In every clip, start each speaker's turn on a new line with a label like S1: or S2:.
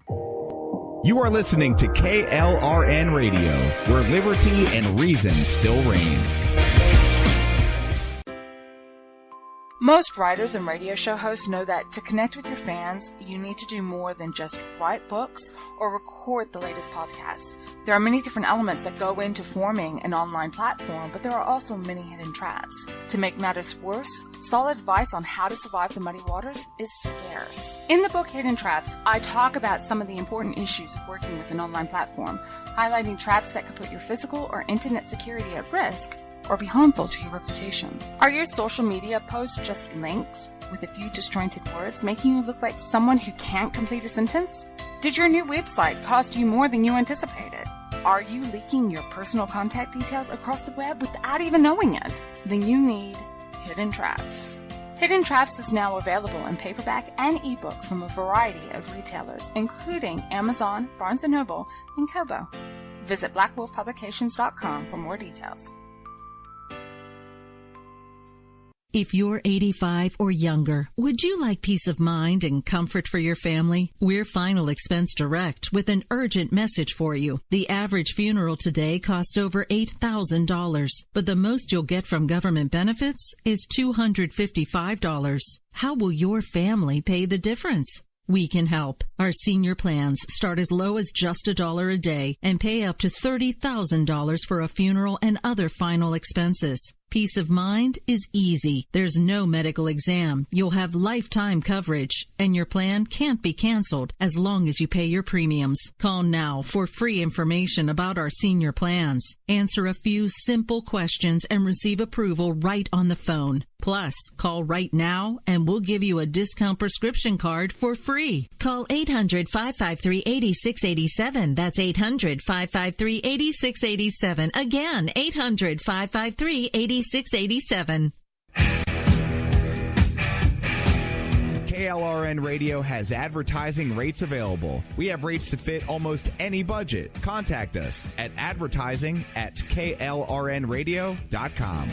S1: You are listening to KLRN Radio, where liberty and reason still reign.
S2: Most writers and radio show hosts know that to connect with your fans, you need to do more than just write books or record the latest podcasts. There are many different elements that go into forming an online platform, but there are also many hidden traps. To make matters worse, solid advice on how to survive the muddy waters is scarce. In the book Hidden Traps, I talk about some of the important issues of working with an online platform, highlighting traps that could put your physical or internet security at risk or be harmful to your reputation. Are your social media posts just links with a few disjointed words, making you look like someone who can't complete a sentence? Did your new website cost you more than you anticipated? Are you leaking your personal contact details across the web without even knowing it? Then you need Hidden Traps. Hidden Traps is now available in paperback and ebook from a variety of retailers, including Amazon, Barnes & Noble, and Kobo. Visit blackwolfpublications.com for more details.
S3: If you're 85 or younger, would you like peace of mind and comfort for your family? We're Final Expense Direct with an urgent message for you. The average funeral today costs over $8,000, but the most you'll get from government benefits is $255. How will your family pay the difference? We can help. Our senior plans start as low as just $1 a day and pay up to $30,000 for a funeral and other final expenses. Peace of mind is easy. There's no medical exam. You'll have lifetime coverage, and your plan can't be canceled as long as you pay your premiums. Call now for free information about our senior plans. Answer a few simple questions and receive approval right on the phone. Plus, call right now and we'll give you a discount prescription card for free. Call 800-553-8687. That's 800-553-8687. Again, 800-553-8687.
S1: KLRN Radio has advertising rates available. We have rates to fit almost any budget. Contact us at advertising@klrnradio.com.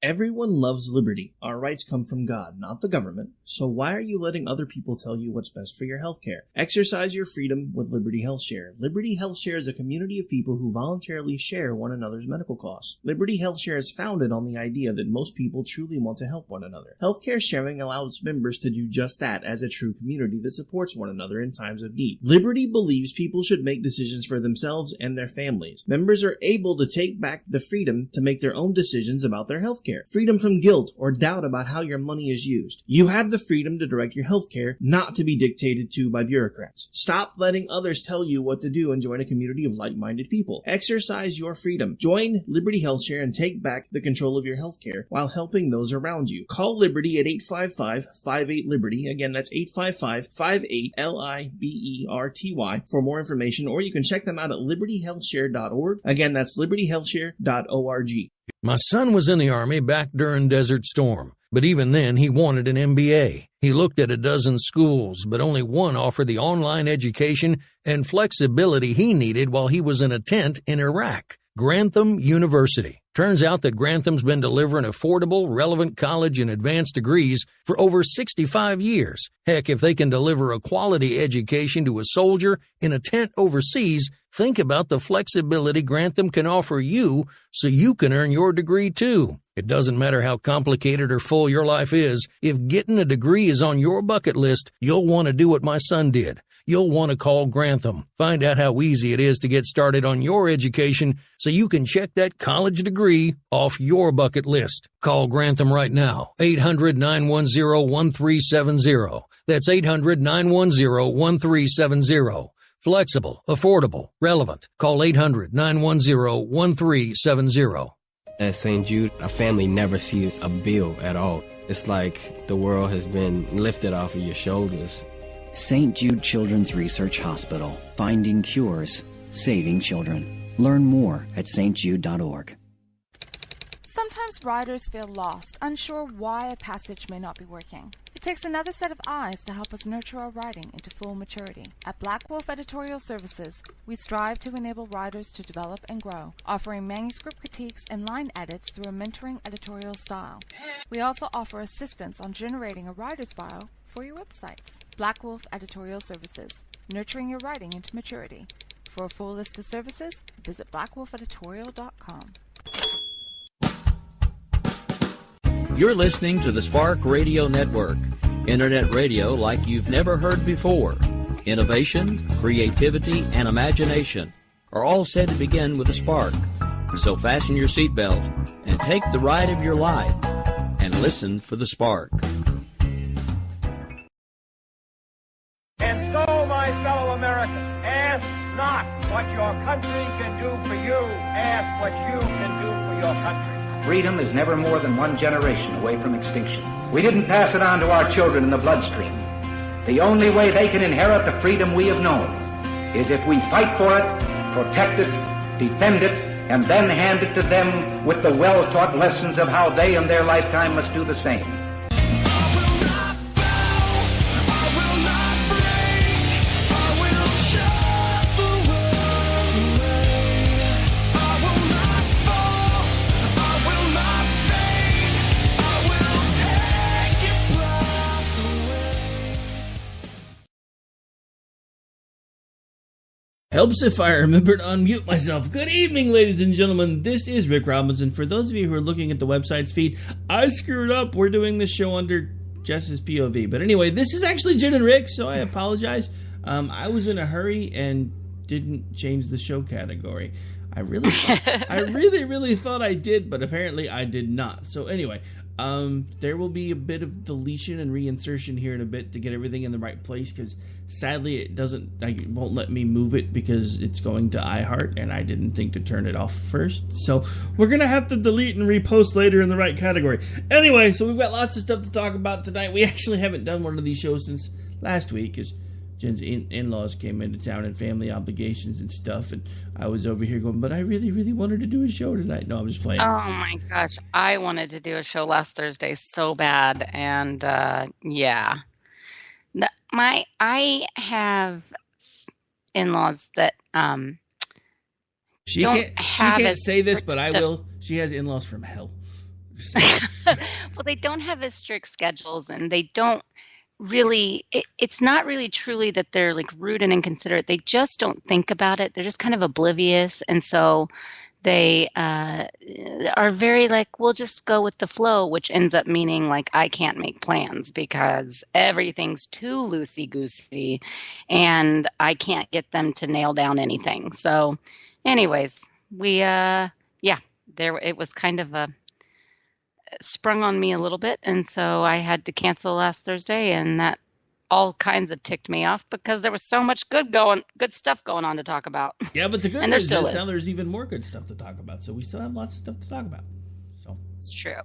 S4: Everyone loves liberty. Our rights come from God, not the government. So why are you letting other people tell you what's best for your health care? Exercise your freedom with Liberty Health Share. Liberty Health Share is a community of people who voluntarily share one another's medical costs. Liberty Health Share is founded on the idea that most people truly want to help one another. Healthcare sharing allows members to do just that as a true community that supports one another in times of need. Liberty believes people should make decisions for themselves and their families. Members are able to take back the freedom to make their own decisions about their health care. Freedom from guilt or doubt about how your money is used. You have the freedom to direct your health care, not to be dictated to by bureaucrats. Stop letting others tell you what to do and join a community of like-minded people. Exercise your freedom. Join Liberty Health Share and take back the control of your health care while helping those around you. Call Liberty at 855-58-LIBERTY. Again, that's 855-58-LIBERTY for more information, or you can check them out at libertyhealthshare.org. Again, that's libertyhealthshare.org.
S5: My son was in the Army back during Desert Storm, but even then he wanted an MBA. He looked at a dozen schools, but only one offered the online education and flexibility he needed while he was in a tent in Iraq. Grantham University. Turns out that Grantham's been delivering affordable, relevant college and advanced degrees for over 65 years. Heck, if they can deliver a quality education to a soldier in a tent overseas, think about the flexibility Grantham can offer you so you can earn your degree too. It doesn't matter how complicated or full your life is. If getting a degree is on your bucket list, you'll want to do what my son did. You'll want to call Grantham. Find out how easy it is to get started on your education so you can check that college degree off your bucket list. Call Grantham right now. 800-910-1370. That's 800-910-1370. Flexible, affordable, relevant. Call 800-910-1370.
S6: At St. Jude, a family never sees a bill at all. It's like the world has been lifted off of your shoulders.
S7: St. Jude Children's Research Hospital. Finding cures. Saving children. Learn more at stjude.org.
S2: Sometimes writers feel lost, unsure why a passage may not be working. It takes another set of eyes to help us nurture our writing into full maturity. At Black Wolf Editorial Services, we strive to enable writers to develop and grow, offering manuscript critiques and line edits through a mentoring editorial style. We also offer assistance on generating a writer's bio for your websites. Black Wolf Editorial Services, nurturing your writing into maturity. For a full list of services, visit blackwolfeditorial.com.
S8: You're listening to the Spark Radio Network, internet radio like you've never heard before. Innovation, creativity, and imagination are all said to begin with a spark. So fasten your seatbelt and take the ride of your life and listen for the spark.
S9: And so, my fellow Americans, ask not what your country can do for you. Ask what you can do for your country.
S10: Freedom is never more than one generation away from extinction. We didn't pass it on to our children in the bloodstream. The only way they can inherit the freedom we have known is if we fight for it, protect it, defend it, and then hand it to them with the well-taught lessons of how they in their lifetime must do the same.
S4: Helps if I remember to unmute myself. Good evening, ladies and gentlemen. This is Rick Robinson. For those of you who are looking at the website's feed, I screwed up. We're doing this show under Jess's POV. But anyway, this is actually Jen and Rick, so I apologize. I was in a hurry and didn't change the show category. I really thought I did, but apparently I did not. So anyway, there will be a bit of deletion and reinsertion here in a bit to get everything in the right place, because sadly it won't let me move it because it's going to iHeart and I didn't think to turn it off first. So we're going to have to delete and repost later in the right category. Anyway, so we've got lots of stuff to talk about tonight. We actually haven't done one of these shows since last week because Jen's in-laws came into town and family obligations and stuff, and I was over here going, but I really, really wanted to do a show tonight. No, I'm just playing.
S11: Oh my gosh, I wanted to do a show last Thursday so bad, and yeah. I have in-laws that
S4: she can't say this, but I will. She has in-laws from hell.
S11: Well, they don't have as strict schedules, and they don't really, it's not really truly that they're like rude and inconsiderate. They just don't think about it. They're just kind of oblivious. And so they are very like, we'll just go with the flow, which ends up meaning like I can't make plans because everything's too loosey-goosey and I can't get them to nail down anything. So anyways, it was kind of sprung on me a little bit, and so I had to cancel last Thursday, and that all kinds of ticked me off because there was so much good stuff going on to talk about.
S4: Yeah, but the good news is now there's even more good stuff to talk about, so we still have lots of stuff to talk about. So
S11: it's true.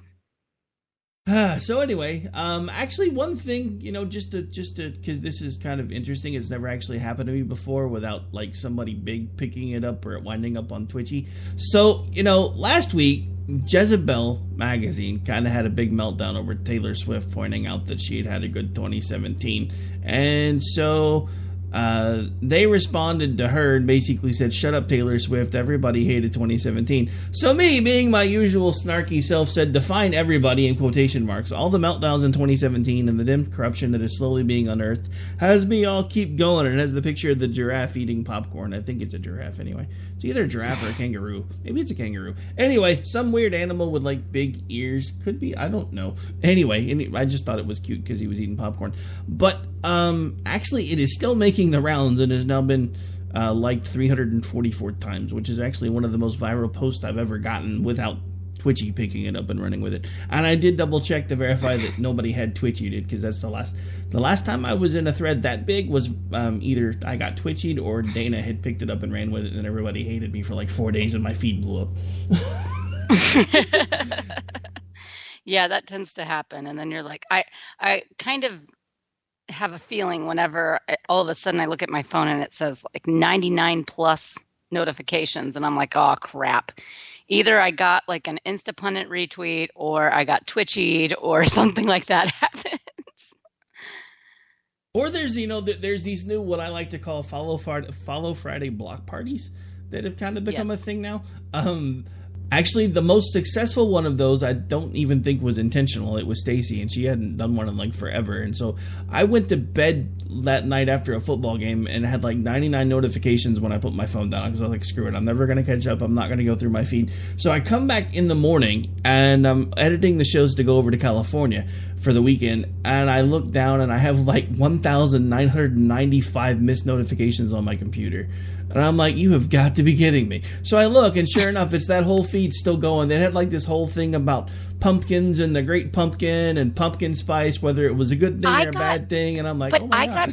S4: So anyway, actually one thing, just to because this is kind of interesting. It's never actually happened to me before without like somebody big picking it up or it winding up on Twitchy. So, last week, Jezebel magazine kind of had a big meltdown over Taylor Swift pointing out that she had a good 2017. And so they responded to her and basically said, shut up, Taylor Swift. Everybody hated 2017. So me, being my usual snarky self, said, define everybody in quotation marks. All the meltdowns in 2017 and the dim corruption that is slowly being unearthed has me all keep going. And it has the picture of the giraffe eating popcorn. I think it's a giraffe anyway. It's either a giraffe or a kangaroo. Maybe it's a kangaroo. Anyway, some weird animal with like big ears. Could be. I don't know. Anyway, I just thought it was cute because he was eating popcorn. But actually, it is still making the rounds and has now been liked 344 times, which is actually one of the most viral posts I've ever gotten without Twitchy picking it up and running with it. And I did double check to verify that nobody had Twitchied it, because that's the last time I was in a thread that big was either I got Twitchied or Dana had picked it up and ran with it, and everybody hated me for like 4 days and my feed blew up.
S11: Yeah, that tends to happen. And then you're like, I kind of have a feeling whenever all of a sudden I look at my phone and it says like 99 plus notifications, and I'm like, oh crap. Either I got like an Instapundit retweet or I got Twitchied or something like that happens.
S4: Or there's, there's these new, what I like to call Follow Friday block parties that have kind of become a thing now. Actually, the most successful one of those, I don't even think was intentional. It was Stacy, and she hadn't done one in like forever. And so I went to bed that night after a football game and had like 99 notifications when I put my phone down, because I was like, screw it, I'm never going to catch up. I'm not going to go through my feed. So I come back in the morning, and I'm editing the shows to go over to California for the weekend, and I look down and I have like 1,995 missed notifications on my computer. And I'm like, you have got to be kidding me. So I look, and sure enough, it's that whole feed still going. They had like this whole thing about pumpkins and the Great Pumpkin and pumpkin spice, whether it was a good thing or a bad thing. And I'm like, oh my God.
S11: I got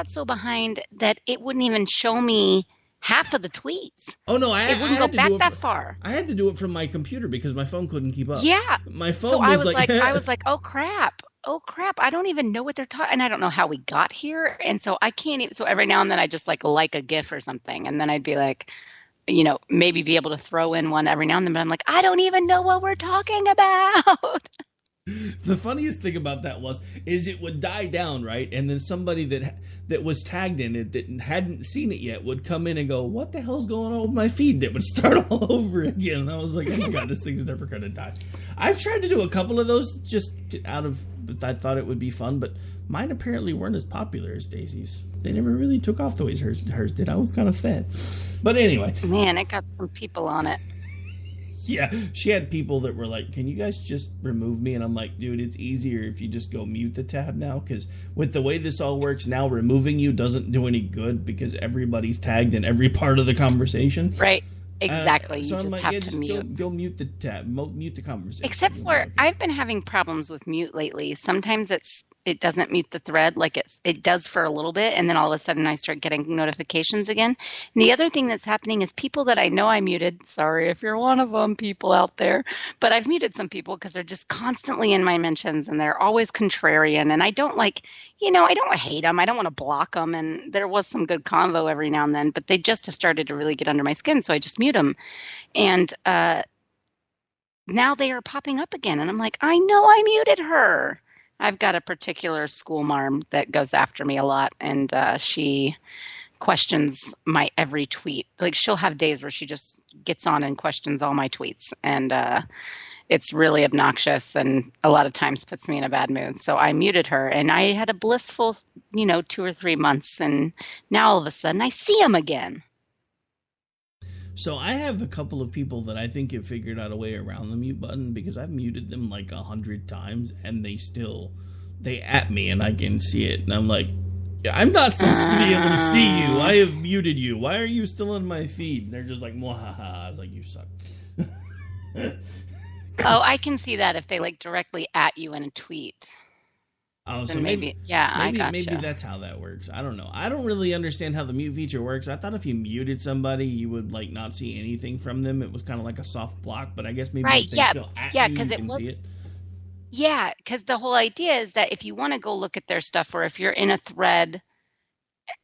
S11: so behind that it wouldn't even show me half of the tweets.
S4: Oh no,
S11: it wouldn't go back that far.
S4: I had to do it from my computer because my phone couldn't keep up.
S11: Yeah,
S4: my phone.
S11: So I was like, oh crap, I don't even know what they're talking, and I don't know how we got here, and so I can't even. So every now and then I just like a GIF or something, and then I'd be like, maybe be able to throw in one every now and then, but I'm like, I don't even know what we're talking about.
S4: The funniest thing about that is it would die down, right? And then somebody that was tagged in it that hadn't seen it yet would come in and go, what the hell's going on with my feed? It would start all over again. And I was like, oh my God, this thing's never going to die. I've tried to do a couple of those just I thought it would be fun, but mine apparently weren't as popular as Daisy's. They never really took off the way hers did. I was kind of sad. But anyway.
S11: Man, it got some people on it.
S4: Yeah, she had people that were like, can you guys just remove me? And I'm like, dude, it's easier if you just go mute the tab now, because with the way this all works now, removing you doesn't do any good because everybody's tagged in every part of the conversation.
S11: Right. Exactly.
S4: So
S11: you just have to mute.
S4: Go mute the tab, mute the conversation.
S11: Except for I've been having problems with mute lately. Sometimes it doesn't mute the thread like it does for a little bit, and then all of a sudden I start getting notifications again. And the other thing that's happening is people that I know I muted. Sorry if you're one of them, people out there, but I've muted some people because they're just constantly in my mentions and they're always contrarian, and I don't I don't hate them. I don't want to block them, and there was some good convo every now and then, but they just have started to really get under my skin, so I just mute them. And now they are popping up again, and I'm like, I know I muted her. I've got a particular school marm that goes after me a lot, and she questions my every tweet. Like, she'll have days where she just gets on and questions all my tweets, and it's really obnoxious and a lot of times puts me in a bad mood. So I muted her, and I had a blissful, 2 or 3 months, and now all of a sudden I see him again.
S4: So I have a couple of people that I think have figured out a way around the mute button, because I've muted them like 100 times and they at me and I can see it. And I'm like, I'm not supposed to be able to see you. I have muted you. Why are you still in my feed? And they're just like, mwahaha. I was like, you suck.
S11: Oh, I can see that if they like directly at you in a tweet.
S4: Oh, so
S11: maybe I gotcha.
S4: Maybe that's how that works. I don't know. I don't really understand how the mute feature works. I thought if you muted somebody, you would like not see anything from them. It was kind of like a soft block, but I guess maybe if they still at you, you can see it.
S11: Yeah, because the whole idea is that if you want to go look at their stuff, or if you're in a thread,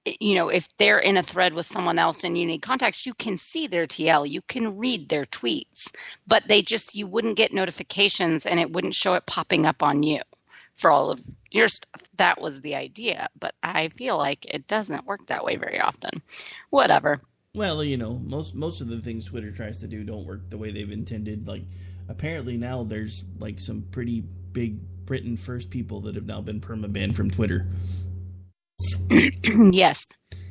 S11: if they're in a thread with someone else and you need contacts, you can see their TL, you can read their tweets, but you wouldn't get notifications and it wouldn't show it popping up on you for all of your stuff. That was the idea, but I feel like it doesn't work that way very often. Whatever.
S4: Well, most of the things Twitter tries to do don't work the way they've intended. Like, apparently now there's like some pretty big Britain first people that have now been permabanned from Twitter.
S11: Yes.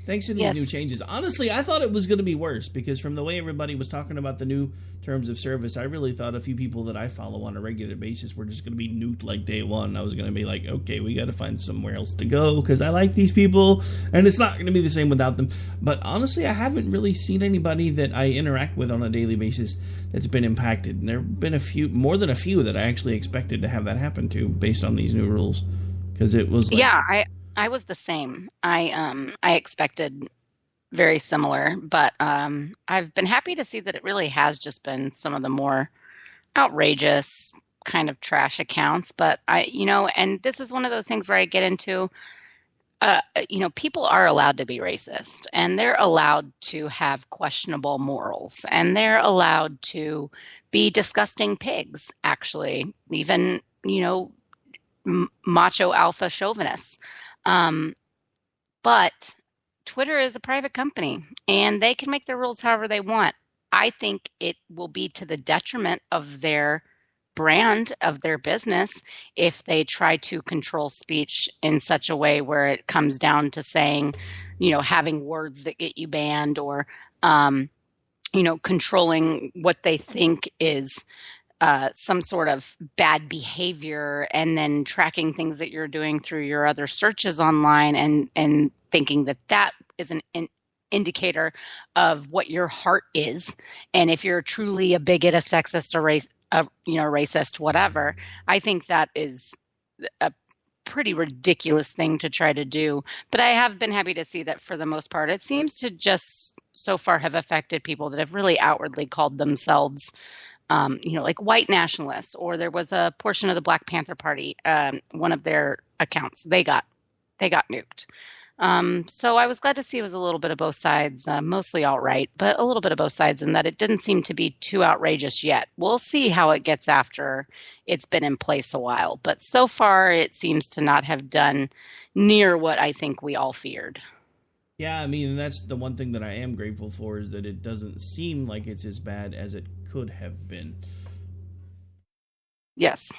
S4: Thanks to these new changes. Honestly, I thought it was going to be worse, because from the way everybody was talking about the new terms of service, I really thought a few people that I follow on a regular basis were just going to be nuked like day one. I was going to be like, okay, we got to find somewhere else to go because I like these people, and it's not going to be the same without them. But honestly, I haven't really seen anybody that I interact with on a daily basis that's been impacted. And there have been more than a few that I actually expected to have that happen to based on these new rules, because it was like,
S11: I was the same. I expected very similar, but I've been happy to see that it really has just been some of the more outrageous kind of trash accounts. But and this is one of those things where I get into, people are allowed to be racist, and they're allowed to have questionable morals, and they're allowed to be disgusting pigs, actually, even, macho alpha chauvinists. But Twitter is a private company, and they can make their rules however they want. I think it will be to the detriment of their brand, of their business, if they try to control speech in such a way where it comes down to saying, having words that get you banned, or, controlling what they think is some sort of bad behavior, and then tracking things that you're doing through your other searches online, and thinking that is an indicator of what your heart is. And if you're truly a bigot, a sexist, racist, whatever, I think that is a pretty ridiculous thing to try to do. But I have been happy to see that for the most part, it seems to just so far have affected people that have really outwardly called themselves like white nationalists, or there was a portion of the Black Panther Party, one of their accounts, they got nuked. So I was glad to see it was a little bit of both sides, mostly alt-right, but a little bit of both sides, and that it didn't seem to be too outrageous yet. We'll see how it gets after it's been in place a while. But so far, it seems to not have done near what I think we all feared.
S4: Yeah, I mean, that's the one thing that I am grateful for, is that it doesn't seem like it's as bad as it could have been.
S11: Yes.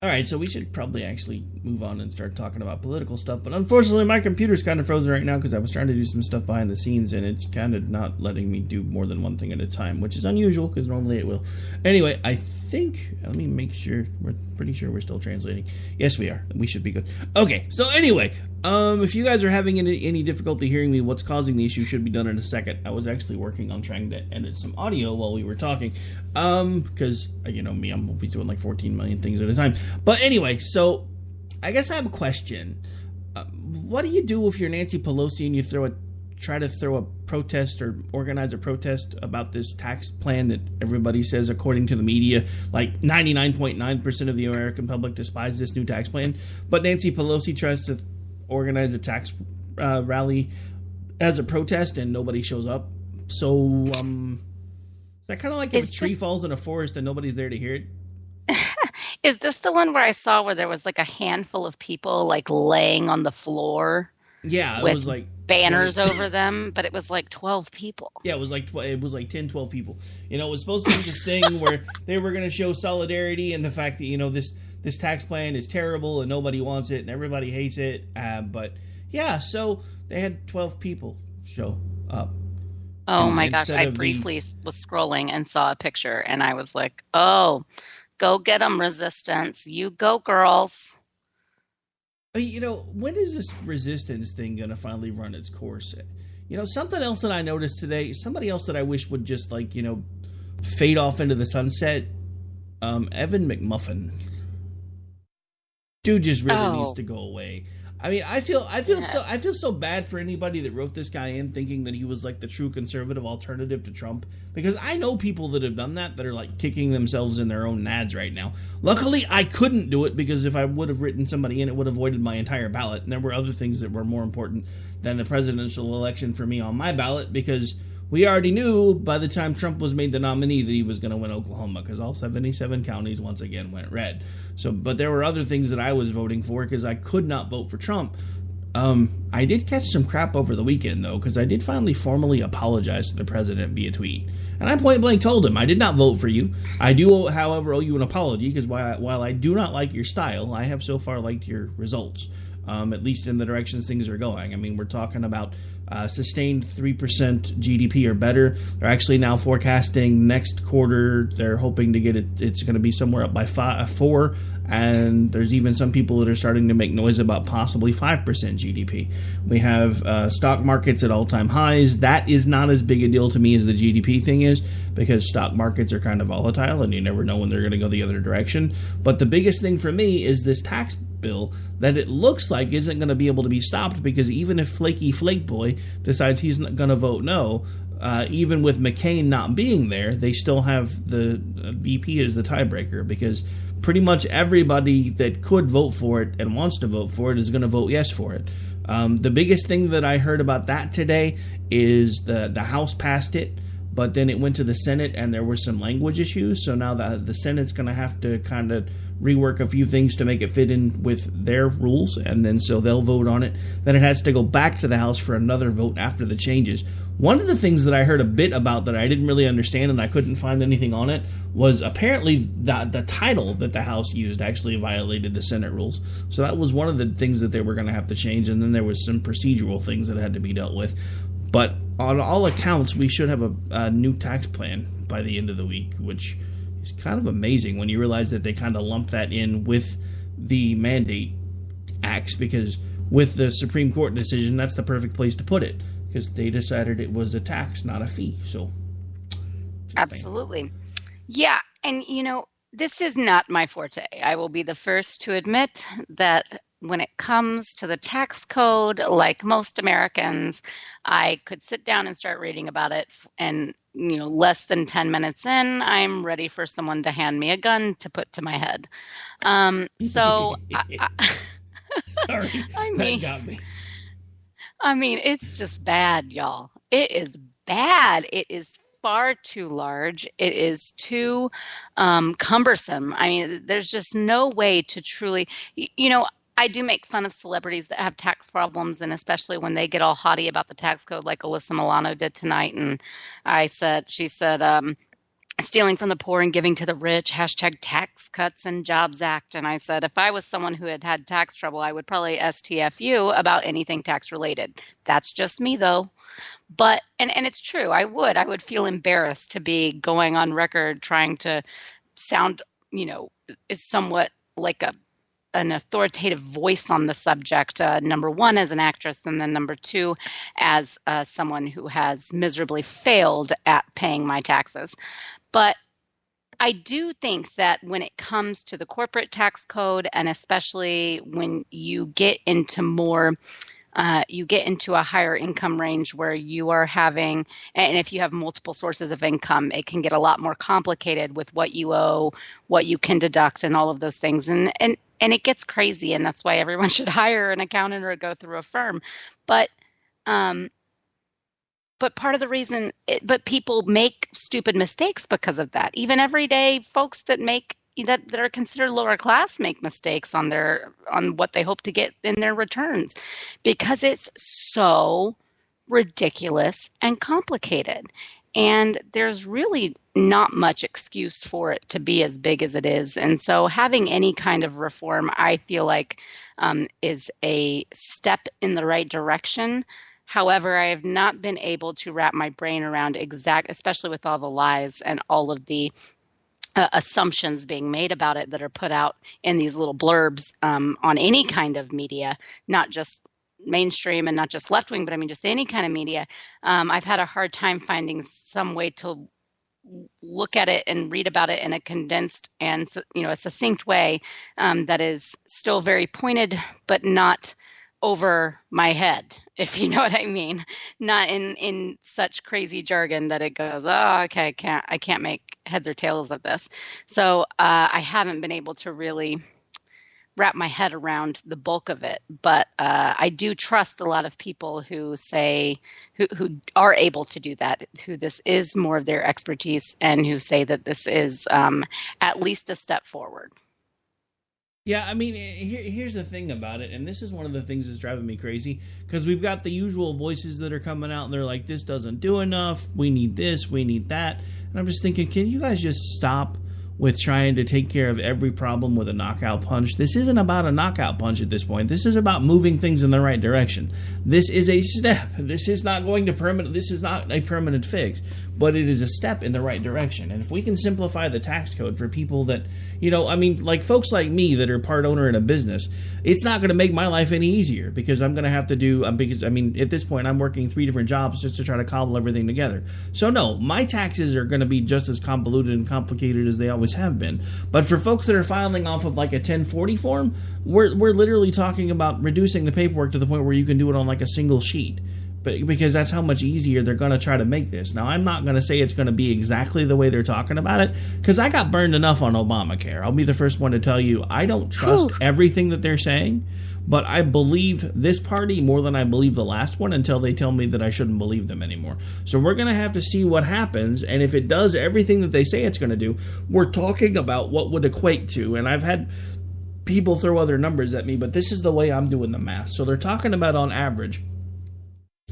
S4: All right, so we should probably actually move on and start talking about political stuff. But unfortunately, my computer's kind of frozen right now because I was trying to do some stuff behind the scenes, and it's kind of not letting me do more than one thing at a time, which is unusual because normally it will. Anyway, I think, let me make sure, we're pretty sure we're still translating. Yes, we are. We should be good. Okay, so anyway, if you guys are having any difficulty hearing me, what's causing the issue should be done in a second. I was actually working on trying to edit some audio while we were talking, because, me, I'm always doing like 14 million things at a time. But anyway, so I guess I have a question. What do you do if you're Nancy Pelosi and you try to throw a protest or organize a protest about this tax plan that everybody says, according to the media, like 99.9% of the American public despise this new tax plan, but Nancy Pelosi tries to organize a tax rally as a protest and nobody shows up? So, is that kind of like if a tree falls in a forest and nobody's there to hear it?
S11: Is this the one where I saw where there was like a handful of people like laying on the floor?
S4: Yeah, it was like
S11: banners over them, but it was like 12 people.
S4: Yeah, it was like 10, 12 people. It was supposed to be this thing where they were going to show solidarity and the fact that, this tax plan is terrible and nobody wants it and everybody hates it. But yeah, so they had 12 people show up.
S11: Oh my gosh, I briefly was scrolling and saw a picture and I was like, oh, go get them, resistance. You go, girls.
S4: When is this resistance thing going to finally run its course? Something else that I noticed today, somebody else that I wish would just fade off into the sunset, Evan McMuffin. Dude just really needs to go away. I mean, I feel so bad for anybody that wrote this guy in thinking that he was like the true conservative alternative to Trump, because I know people that have done that are like kicking themselves in their own nads right now. Luckily, I couldn't do it because if I would have written somebody in, it would have voided my entire ballot, and there were other things that were more important than the presidential election for me on my ballot, because we already knew by the time Trump was made the nominee that he was going to win Oklahoma, because all 77 counties once again went red. So, but there were other things that I was voting for because I could not vote for Trump. I did catch some crap over the weekend, though, because I did finally formally apologize to the president via tweet. And I point blank told him, I did not vote for you. I do, however, owe you an apology, because while I do not like your style, I have so far liked your results. At least in the directions things are going. I mean, we're talking about sustained 3% GDP or better. They're actually now forecasting next quarter. They're hoping to get it. It's going to be somewhere up by 4. And there's even some people that are starting to make noise about possibly 5% GDP. We have stock markets at all-time highs. That is not as big a deal to me as the GDP thing is, because stock markets are kind of volatile and you never know when they're going to go the other direction. But the biggest thing for me is this tax bill that it looks like isn't going to be able to be stopped, because even if Flaky Flake Boy decides he's not going to vote no, even with McCain not being there, they still have the VP as the tiebreaker, because pretty much everybody that could vote for it and wants to vote for it is going to vote yes for it. The biggest thing that I heard about that today is the House passed it, but then it went to the Senate and there were some language issues. So now the Senate's going to have to kind of rework a few things to make it fit in with their rules, and then so they'll vote on it. Then it has to go back to the House for another vote after the changes. One of the things that I heard a bit about that I didn't really understand and I couldn't find anything on it was apparently the title that the House used actually violated the Senate rules. So that was one of the things that they were going to have to change, and then there was some procedural things that had to be dealt with. But on all accounts, we should have a new tax plan by the end of the week, which is kind of amazing when you realize that they kind of lump that in with the mandate acts, because with the Supreme Court decision, that's the perfect place to put it, because they decided it was a tax, not a fee. So,
S11: absolutely. Yeah, and this is not my forte. I will be the first to admit that when it comes to the tax code, like most Americans, I could sit down and start reading about it, and less than 10 minutes in, I'm ready for someone to hand me a gun to put to my head. Sorry, that got me. I mean, it's just bad, y'all. It is bad. It is far too large. It is too cumbersome. I mean, there's just no way to truly, I do make fun of celebrities that have tax problems, and especially when they get all haughty about the tax code like Alyssa Milano did tonight. And she said, stealing from the poor and giving to the rich, # Tax Cuts and Jobs Act. And I said, if I was someone who had tax trouble, I would probably STFU about anything tax related. That's just me though. But, and it's true, I would feel embarrassed to be going on record trying to sound, is somewhat like an authoritative voice on the subject, number one, as an actress, and then number two, as someone who has miserably failed at paying my taxes. But I do think that when it comes to the corporate tax code, and especially when you get into a higher income range where you are having, and if you have multiple sources of income, it can get a lot more complicated with what you owe, what you can deduct, and all of those things. And it gets crazy, and that's why everyone should hire an accountant or go through a firm. But part of the reason, but people make stupid mistakes because of that. Even everyday folks that are considered lower class make mistakes on what they hope to get in their returns, because it's so ridiculous and complicated. And there's really not much excuse for it to be as big as it is. And so having any kind of reform, I feel like, is a step in the right direction. However, I have not been able to wrap my brain around especially with all the lies and all of the assumptions being made about it that are put out in these little blurbs on any kind of media, not just mainstream and not just left wing, but I mean just any kind of media. I've had a hard time finding some way to look at it and read about it in a condensed and a succinct way that is still very pointed, but not over my head, if you know what I mean. Not in such crazy jargon that it goes, oh, okay, I can't make heads or tails of this. So I haven't been able to really wrap my head around the bulk of it. But I do trust a lot of people who say, who are able to do that, who this is more of their expertise, and who say that this is at least a step forward.
S4: Yeah, I mean, here's the thing about it, and this is one of the things that's driving me crazy, because we've got the usual voices that are coming out, and they're like, this doesn't do enough, we need this, we need that, and I'm just thinking, can you guys just stop with trying to take care of every problem with a knockout punch? This isn't about a knockout punch at this point. This is about moving things in the right direction. This is a step. This is not a permanent fix, but it is a step in the right direction. And if we can simplify the tax code for people that, like folks like me that are part owner in a business, it's not going to make my life any easier, because I'm going to have to do, at this point, I'm working 3 different jobs just to try to cobble everything together. So no, my taxes are going to be just as convoluted and complicated as they always have been. But for folks that are filing off of like a 1040 form, we're literally talking about reducing the paperwork to the point where you can do it on like a single sheet. But because that's how much easier they're going to try to make this. Now, I'm not going to say it's going to be exactly the way they're talking about it, because I got burned enough on Obamacare. I'll be the first one to tell you I don't trust everything that they're saying, But I believe this party more than I believe the last one until they tell me that I shouldn't believe them anymore. So we're going to have to see what happens, and if it does everything that they say it's going to do, we're talking about what would equate to, and I've had people throw other numbers at me, but this is the way I'm doing the math. So they're talking about on average,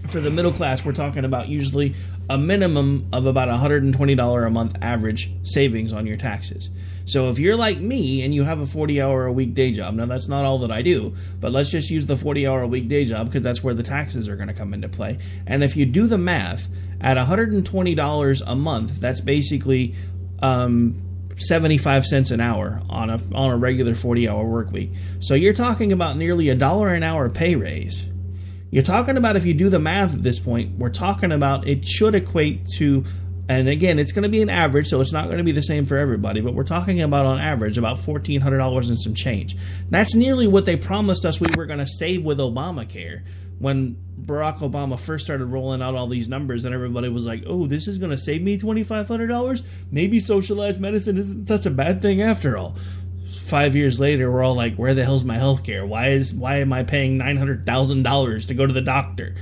S4: for the middle class, we're talking about usually a minimum of about $120 a month average savings on your taxes. So if you're like me and you have a 40-hour-a-week day job, now that's not all that I do, but let's just use the 40-hour-a-week day job because that's where the taxes are going to come into play. And if you do the math, at $120 a month, that's basically 75 cents an hour on a regular 40-hour work week. So you're talking about nearly $1 an hour pay raise. You're talking about, if you do the math at this point, we're talking about it should equate to, and again, it's going to be an average, so it's not going to be the same for everybody, but we're talking about on average about $1,400 and some change. That's nearly what they promised us we were going to save with Obamacare. When Barack Obama first started rolling out all these numbers and everybody was like, oh, this is going to save me $2,500? Maybe socialized medicine isn't such a bad thing after all. 5 years later, we're all like, where the hell's my health care? Why am I paying $900,000 to go to the doctor?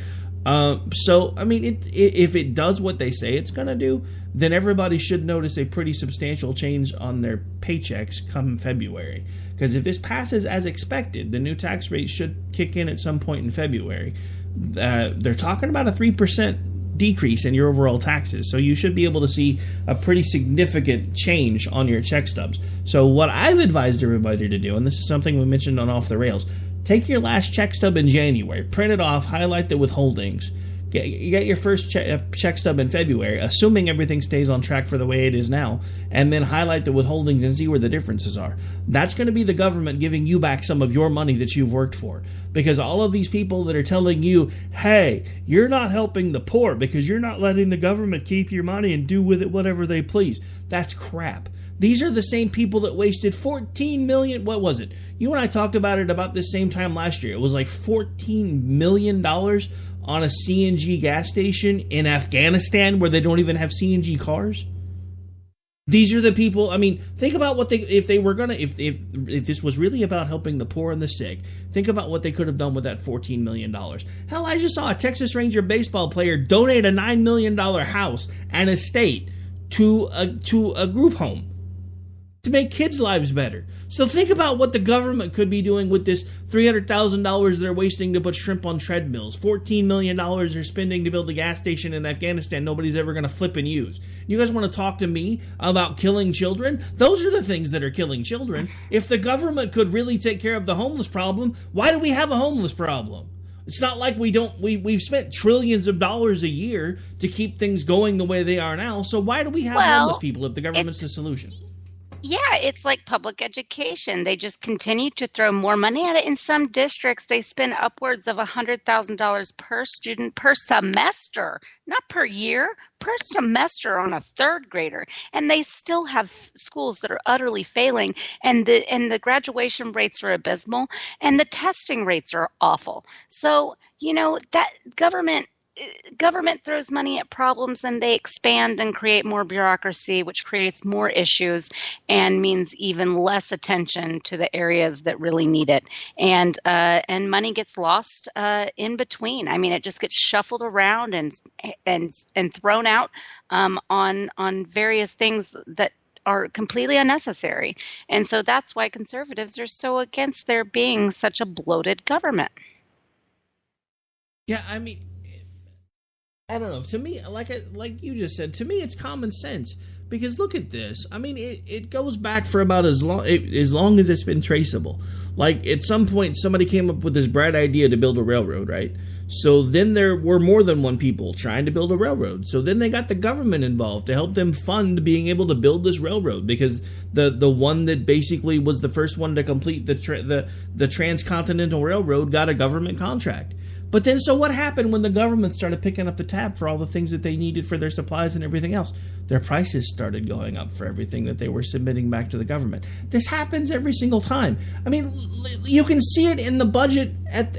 S4: So, I mean, if it does what they say it's going to do, then everybody should notice a pretty substantial change on their paychecks come February. Because if this passes as expected, the new tax rate should kick in at some point in February. They're talking about a 3% decrease in your overall taxes. So you should be able to see a pretty significant change on your check stubs. So what I've advised everybody to do, and this is something we mentioned on Off the Rails, take your last check stub in January, print it off, highlight the withholdings, get your first check stub in February, assuming everything stays on track for the way it is now, and then highlight the withholdings and see where the differences are. That's going to be the government giving you back some of your money that you've worked for. Because all of these people that are telling you, hey, you're not helping the poor because you're not letting the government keep your money and do with it whatever they please. That's crap. These are the same people that wasted $14 million. What was it? You and I talked about it about this same time last year. It was like $14 million on a CNG gas station in Afghanistan where they don't even have CNG cars. These are the people. I mean, think about what if this was really about helping the poor and the sick, think about what they could have done with that $14 million. Hell, I just saw a Texas Ranger baseball player donate a $9 million house and estate to a group home to make kids' lives better. So think about what the government could be doing with this $300,000 they're wasting to put shrimp on treadmills. $14 million they're spending to build a gas station in Afghanistan nobody's ever going to flip and use. You guys want to talk to me about killing children? Those are the things that are killing children. If the government could really take care of the homeless problem, why do we have a homeless problem? It's not like we've spent trillions of dollars a year to keep things going the way they are now. So why do we have homeless people if the government's the solution?
S11: Yeah, it's like public education. They just continue to throw more money at it. In some districts, they spend upwards of $100,000 per student per semester, not per year, per semester on a third grader. And they still have schools that are utterly failing, and the graduation rates are abysmal, and the testing rates are awful. So, that government throws money at problems and they expand and create more bureaucracy, which creates more issues and means even less attention to the areas that really need it. And money gets lost in between. I mean, it just gets shuffled around and thrown out on various things that are completely unnecessary. And so that's why conservatives are so against there being such a bloated government.
S4: Yeah, I mean, I don't know. To me, like you just said, to me it's common sense. Because look at this. I mean, it goes back for about as long as it's been traceable. Like, at some point, somebody came up with this bright idea to build a railroad, right? So then there were more than one people trying to build a railroad. So then they got the government involved to help them fund being able to build this railroad, because the one that basically was the first one to complete the transcontinental railroad got a government contract. But then, so what happened when the government started picking up the tab for all the things that they needed for their supplies and everything else? Their prices started going up for everything that they were submitting back to the government. This happens every single time. I mean, you can see it in the budget at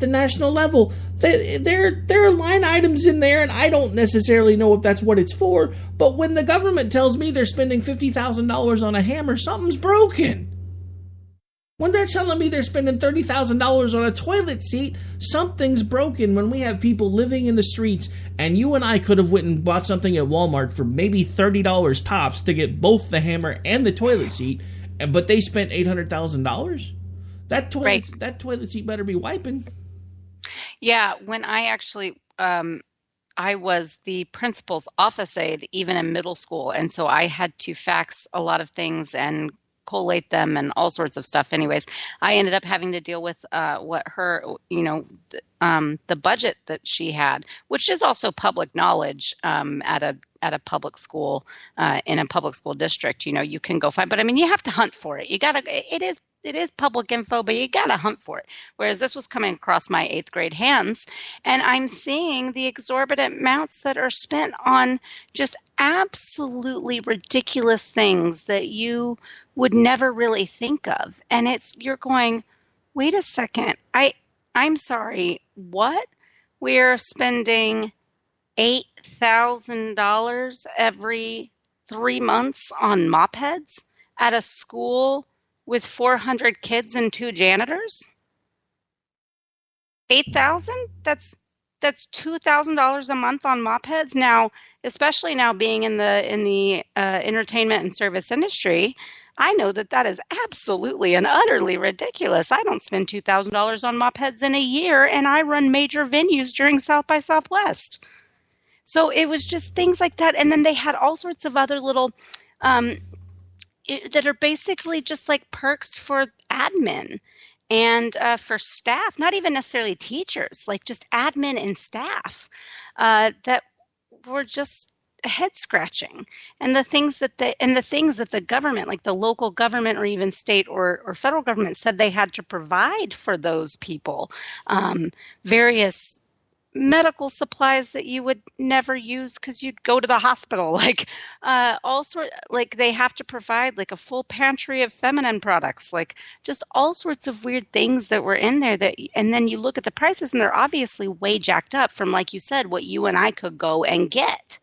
S4: the national level. There are line items in there, and I don't necessarily know if that's what it's for, but when the government tells me they're spending $50,000 on a hammer, something's broken. When they're telling me they're spending $30,000 on a toilet seat, something's broken when we have people living in the streets, and you and I could have went and bought something at Walmart for maybe $30 tops to get both the hammer and the toilet seat, but they spent $800,000? That toilet seat better be wiping.
S11: Yeah, when I actually, I was the principal's office aide even in middle school, and so I had to fax a lot of things and collate them and all sorts of stuff. Anyways, I ended up having to deal with what her, the budget that she had, which is also public knowledge at a public school in a public school district. You can go find, but I mean, you have to hunt for it. It is public info, but you got to hunt for it. Whereas this was coming across my 8th grade hands, and I'm seeing the exorbitant amounts that are spent on just absolutely ridiculous things that you would never really think of. And you're going, wait a second, I'm sorry, what? We're spending $8,000 every 3 months on mop heads at a school with 400 kids and 2 janitors? $8,000? That's $2,000 a month on mop heads. Now, especially now being in the entertainment and service industry, I know that is absolutely and utterly ridiculous. I don't spend $2,000 on mop heads in a year, and I run major venues during South by Southwest. So it was just things like that, and then they had all sorts of other little that are basically just like perks for admin and for staff, not even necessarily teachers, like just admin and staff that were just head scratching. And the things that the government, like the local government or even state or federal government, said they had to provide for those people, various medical supplies that you would never use because you'd go to the hospital, like they have to provide like a full pantry of feminine products, like just all sorts of weird things that were in there and then you look at the prices and they're obviously way jacked up from, like you said, what you and I could go and get.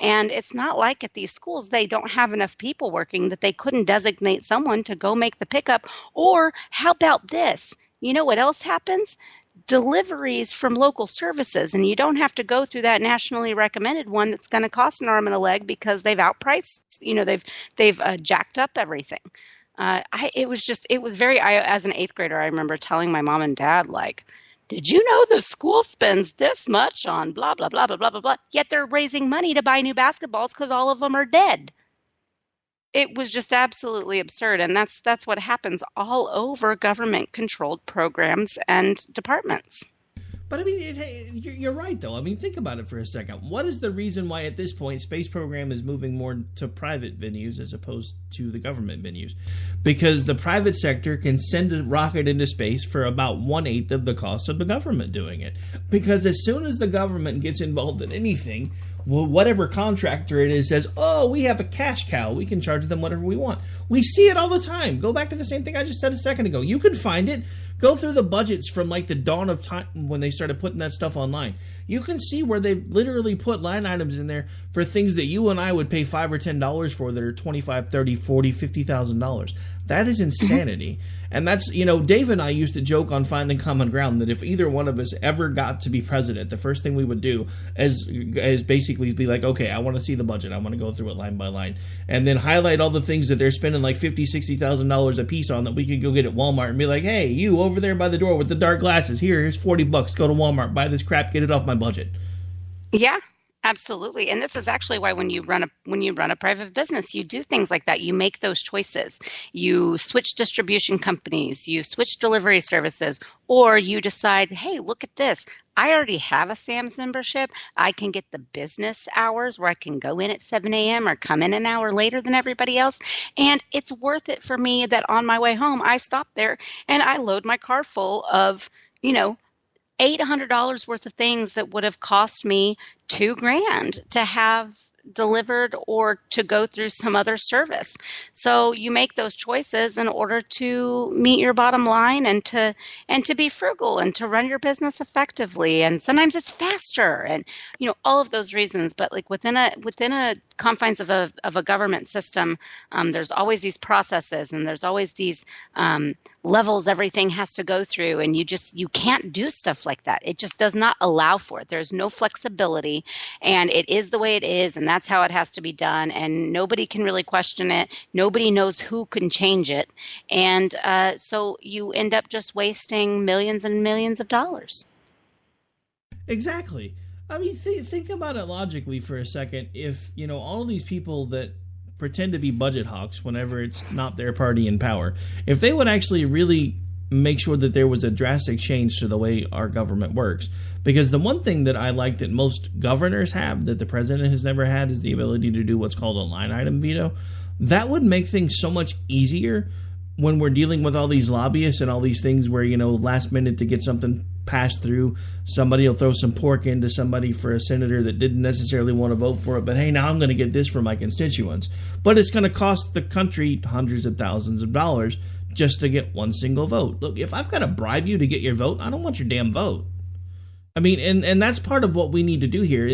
S11: And it's not like at these schools they don't have enough people working that they couldn't designate someone to go make the pickup. Or how about this? You know what else happens? Deliveries from local services, and you don't have to go through that nationally recommended one that's going to cost an arm and a leg because they've outpriced, they've jacked up everything. As an 8th grader, I remember telling my mom and dad, like, did you know the school spends this much on blah, blah, blah, blah, blah, blah, blah, yet they're raising money to buy new basketballs because all of them are dead. It was just absolutely absurd, and that's what happens all over government-controlled programs and departments.
S4: But I mean, you're right, though. I mean, think about it for a second. What is the reason why at this point space program is moving more to private venues as opposed to the government venues? Because the private sector can send a rocket into space for about 1/8 of the cost of the government doing it. Because as soon as the government gets involved in anything, well, whatever contractor it is says, oh, we have a cash cow. We can charge them whatever we want. We see it all the time. Go back to the same thing I just said a second ago. You can find it. Go through the budgets from like the dawn of time when they started putting that stuff online. You can see where they literally put line items in there for things that you and I would pay $5 or $10 for that are $25,000, $30,000, $40,000, $50,000. That is insanity. And that's, Dave and I used to joke on Finding Common Ground that if either one of us ever got to be president, the first thing we would do is basically be like, okay, I want to see the budget. I want to go through it line by line. And then highlight all the things that they're spending like $50,000, $60,000 a piece on that we could go get at Walmart and be like, hey, you over there by the door with the dark glasses, here's $40. Go to Walmart, buy this crap, get it off my budget.
S11: Yeah. Absolutely. And this is actually why when you run a private business, you do things like that. You make those choices. You switch distribution companies, you switch delivery services, or you decide, hey, look at this. I already have a Sam's membership. I can get the business hours where I can go in at 7 a.m. or come in an hour later than everybody else. And it's worth it for me that on my way home, I stop there and I load my car full of, $800 worth of things that would have cost me $2,000 to have delivered or to go through some other service. So you make those choices in order to meet your bottom line and to be frugal and to run your business effectively. And sometimes it's faster and, all of those reasons. But like within a confines of a government system, there's always these processes and there's always these levels everything has to go through, and you can't do stuff like that. It just does not allow for it. There's no flexibility, and it is the way it is, and that's how it has to be done, and nobody can really question it. Nobody knows who can change it, and so you end up just wasting millions and millions of dollars.
S4: Exactly. I mean, think about it logically for a second. If, all of these people that pretend to be budget hawks whenever it's not their party in power, if they would actually really make sure that there was a drastic change to the way our government works. Because the one thing that I like that most governors have that the president has never had is the ability to do what's called a line item veto. That would make things so much easier when we're dealing with all these lobbyists and all these things where, last minute to get something passed through, somebody will throw some pork into somebody for a senator that didn't necessarily want to vote for it, but hey, now I'm going to get this for my constituents. But it's going to cost the country hundreds of thousands of dollars just to get one single vote. Look, if I've got to bribe you to get your vote, I don't want your damn vote. I mean, and that's part of what we need to do here.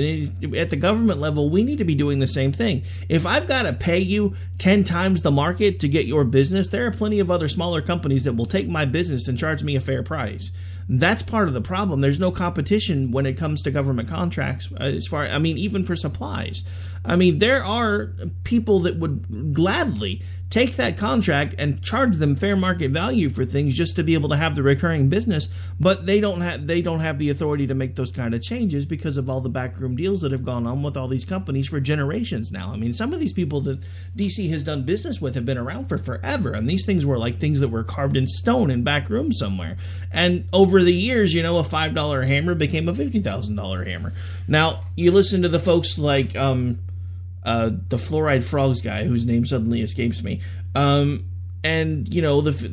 S4: At the government level, we need to be doing the same thing. If I've got to pay you 10 times the market to get your business, there are plenty of other smaller companies that will take my business and charge me a fair price. That's part of the problem. There's no competition when it comes to government contracts even for supplies. I mean, there are people that would gladly take that contract and charge them fair market value for things just to be able to have the recurring business, but they don't have the authority to make those kind of changes because of all the backroom deals that have gone on with all these companies for generations now. I mean, some of these people that DC has done business with have been around for forever, and these things were like things that were carved in stone in back rooms somewhere. And over the years, a $5 hammer became a $50,000 hammer. Now, you listen to the folks like the Fluoride Frogs guy, whose name suddenly escapes me. The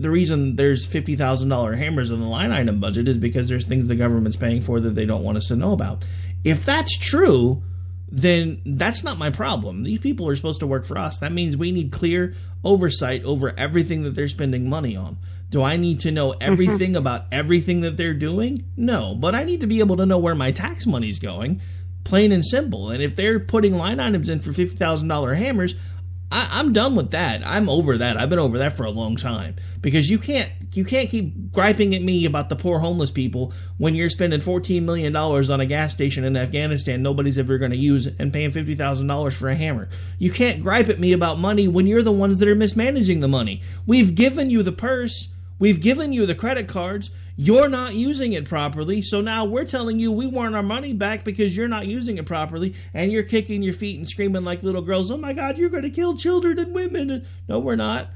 S4: reason there's $50,000 hammers in the line item budget is because there's things the government's paying for that they don't want us to know about. If that's true, then that's not my problem. These people are supposed to work for us. That means we need clear oversight over everything that they're spending money on. Do I need to know everything about everything that they're doing? No, but I need to be able to know where my tax money's going. Plain and simple. And if they're putting line items in for $50,000 hammers, I'm done with that. I'm over that. I've been over that for a long time. Because you can't keep griping at me about the poor homeless people when you're spending $14 million on a gas station in Afghanistan nobody's ever going to use and paying $50,000 for a hammer. You can't gripe at me about money when you're the ones that are mismanaging the money. We've given you the purse. We've given you the credit cards. You're not using it properly, so now we're telling you we want our money back because you're not using it properly, and you're kicking your feet and screaming like little girls, oh my God, you're going to kill children and women. No, we're not.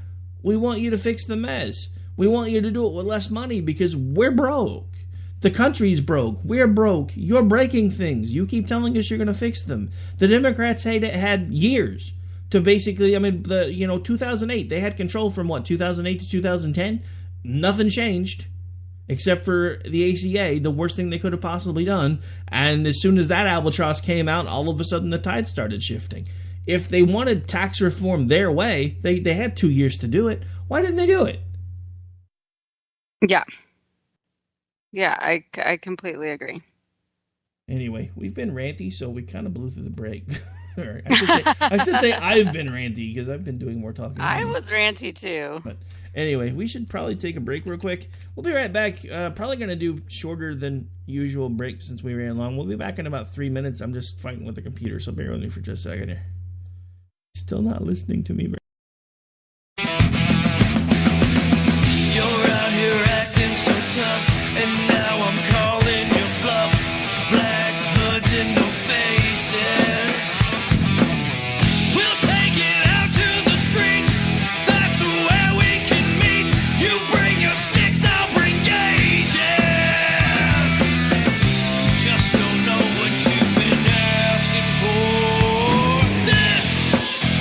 S4: We want you to fix the mess. We want you to do it with less money because we're broke. The country's broke. We're broke. You're breaking things. You keep telling us you're going to fix them. The Democrats had years to basically, 2008, they had control from 2008 to 2010? Nothing changed. Except for the ACA, the worst thing they could have possibly done. And as soon as that albatross came out, all of a sudden the tide started shifting. If they wanted tax reform their way, they had 2 years to do it. Why didn't they do it?
S11: Yeah. Yeah, I completely agree.
S4: Anyway, we've been ranty, so we kind of blew through the break. I should say I've been ranty because I've been doing more talking.
S11: I was ranty too.
S4: But anyway, we should probably take a break real quick. We'll be right back. Probably going to do shorter than usual break since we ran long. We'll be back in about 3 minutes. I'm just fighting with the computer, so bear with me for just a second here. Still not listening to me very
S12: You're out here acting so tough, and now I'm calling your bluff. Black hoods and no faces. We'll take it out to the streets. That's where we can meet. You bring your sticks, I'll bring gauges. Just don't know what you've been asking for.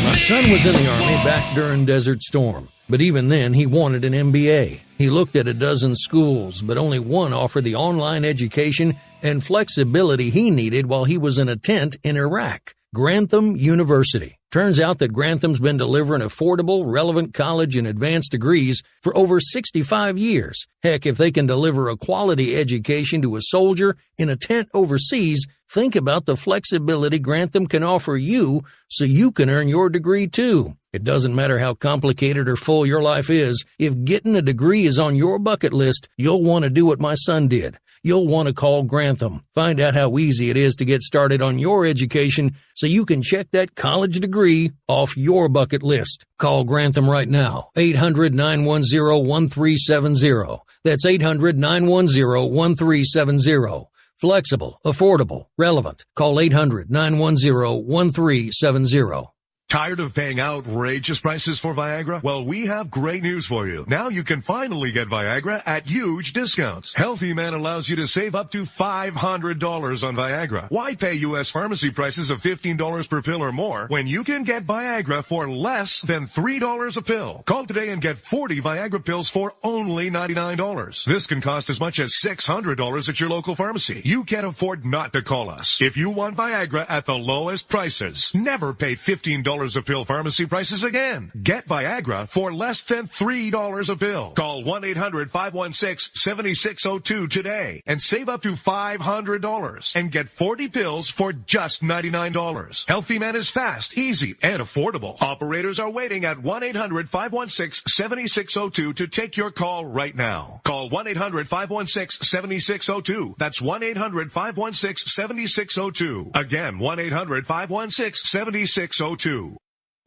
S5: My son was in the Army back during Desert Storm, but even then he wanted an MBA. He looked at a dozen schools, but only one offered the online education and flexibility he needed while he was in a tent in Iraq. Grantham University. Turns out that Grantham's been delivering affordable, relevant college and advanced degrees for over 65 years. Heck, if they can deliver a quality education to a soldier in a tent overseas, think about the flexibility Grantham can offer you so you can earn your degree too. It doesn't matter how complicated or full your life is. If getting a degree is on your bucket list, you'll want to do what my son did. You'll want to call Grantham. Find out how easy it is to get started on your education so you can check that college degree off your bucket list. Call Grantham right now. 800-910-1370. That's 800-910-1370. Flexible, affordable, relevant. Call 800-910-1370.
S13: Tired of paying outrageous prices for Viagra? Well, we have great news for you. Now you can finally get Viagra at huge discounts. Healthy Man allows you to save up to $500 on Viagra. Why pay U.S. pharmacy prices of $15 per pill or more when you can get Viagra for less than $3 a pill? Call today and get 40 Viagra pills for only $99. This can cost as much as $600 at your local pharmacy. You can't afford not to call us. If you want Viagra at the lowest prices, never pay $15 a pill pharmacy prices again. Get Viagra for less than $3 a pill. Call 1-800-516-7602 today and save up to $500 and get 40 pills for just $99. Healthy Man is fast, easy, and affordable. Operators are waiting at 1-800-516-7602 to take your call right now. Call 1-800-516-7602. That's 1-800-516-7602. Again, 1-800-516-7602.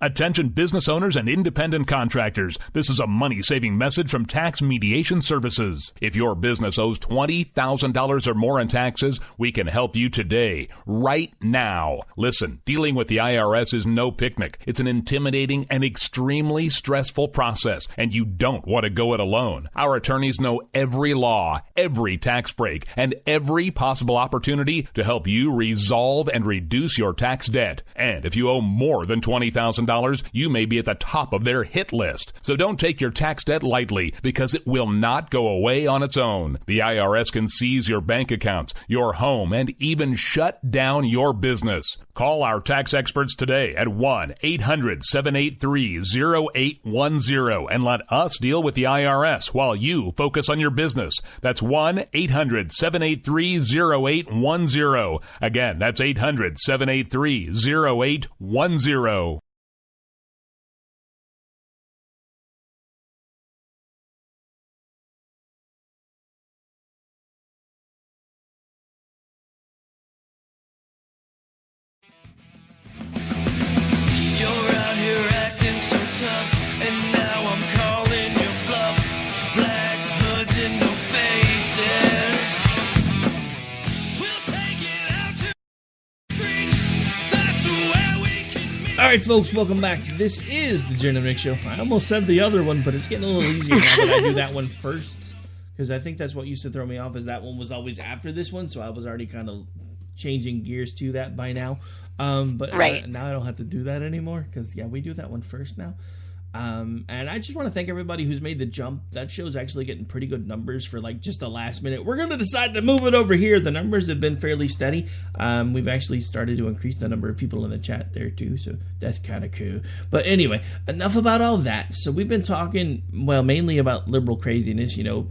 S14: Attention business owners and independent contractors. This is a money-saving message from Tax Mediation Services. If your business owes $20,000 or more in taxes, we can help you today, right now. Listen, dealing with the IRS is no picnic. It's an intimidating and extremely stressful process, and you don't want to go it alone. Our attorneys know every law, every tax break, and every possible opportunity to help you resolve and reduce your tax debt. And if you owe more than $20,000, you may be at the top of their hit list. So don't take your tax debt lightly, because it will not go away on its own. The IRS can seize your bank accounts, your home, and even shut down your business. Call our tax experts today at 1-800-783-0810 and let us deal with the IRS while you focus on your business. That's 1-800-783-0810. Again, that's 800-783-0810.
S4: All right, folks, welcome back. This is the JandR Show. I almost said the other one, but it's getting a little easier now that I do that one first, because I think that's what used to throw me off, is that one was always after this one, so I was already kind of changing gears to that by now. But
S11: right.
S4: Now I don't have to do that anymore, because, yeah, we do that one first now. And I just want to thank everybody who's made the jump. That show's actually getting pretty good numbers for like just the last minute. We're going to decide to move it over here. The numbers have been fairly steady. We've actually started to increase the number of people in the chat there too, so that's kind of cool. But anyway, enough about all that. So we've been talking, well, mainly about liberal craziness. You know,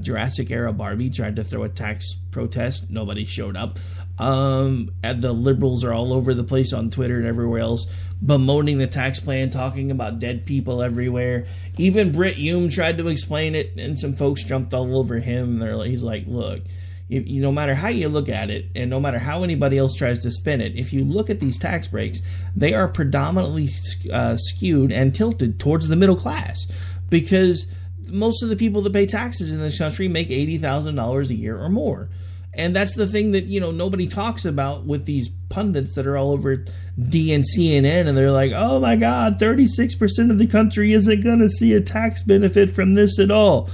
S4: Jurassic era Barbie tried to throw a tax protest. Nobody showed up. And the liberals are all over the place on Twitter and everywhere else, bemoaning the tax plan, talking about dead people everywhere. Even Britt Hume tried to explain it, and some folks jumped all over him. He's like, look, no matter how you look at it, and no matter how anybody else tries to spin it, if you look at these tax breaks, they are predominantly skewed and tilted towards the middle class, because most of the people that pay taxes in this country make $80,000 a year or more. And that's the thing that, nobody talks about with these pundits that are all over D and CNN, and they're like, oh my God, 36% of the country isn't going to see a tax benefit from this at all.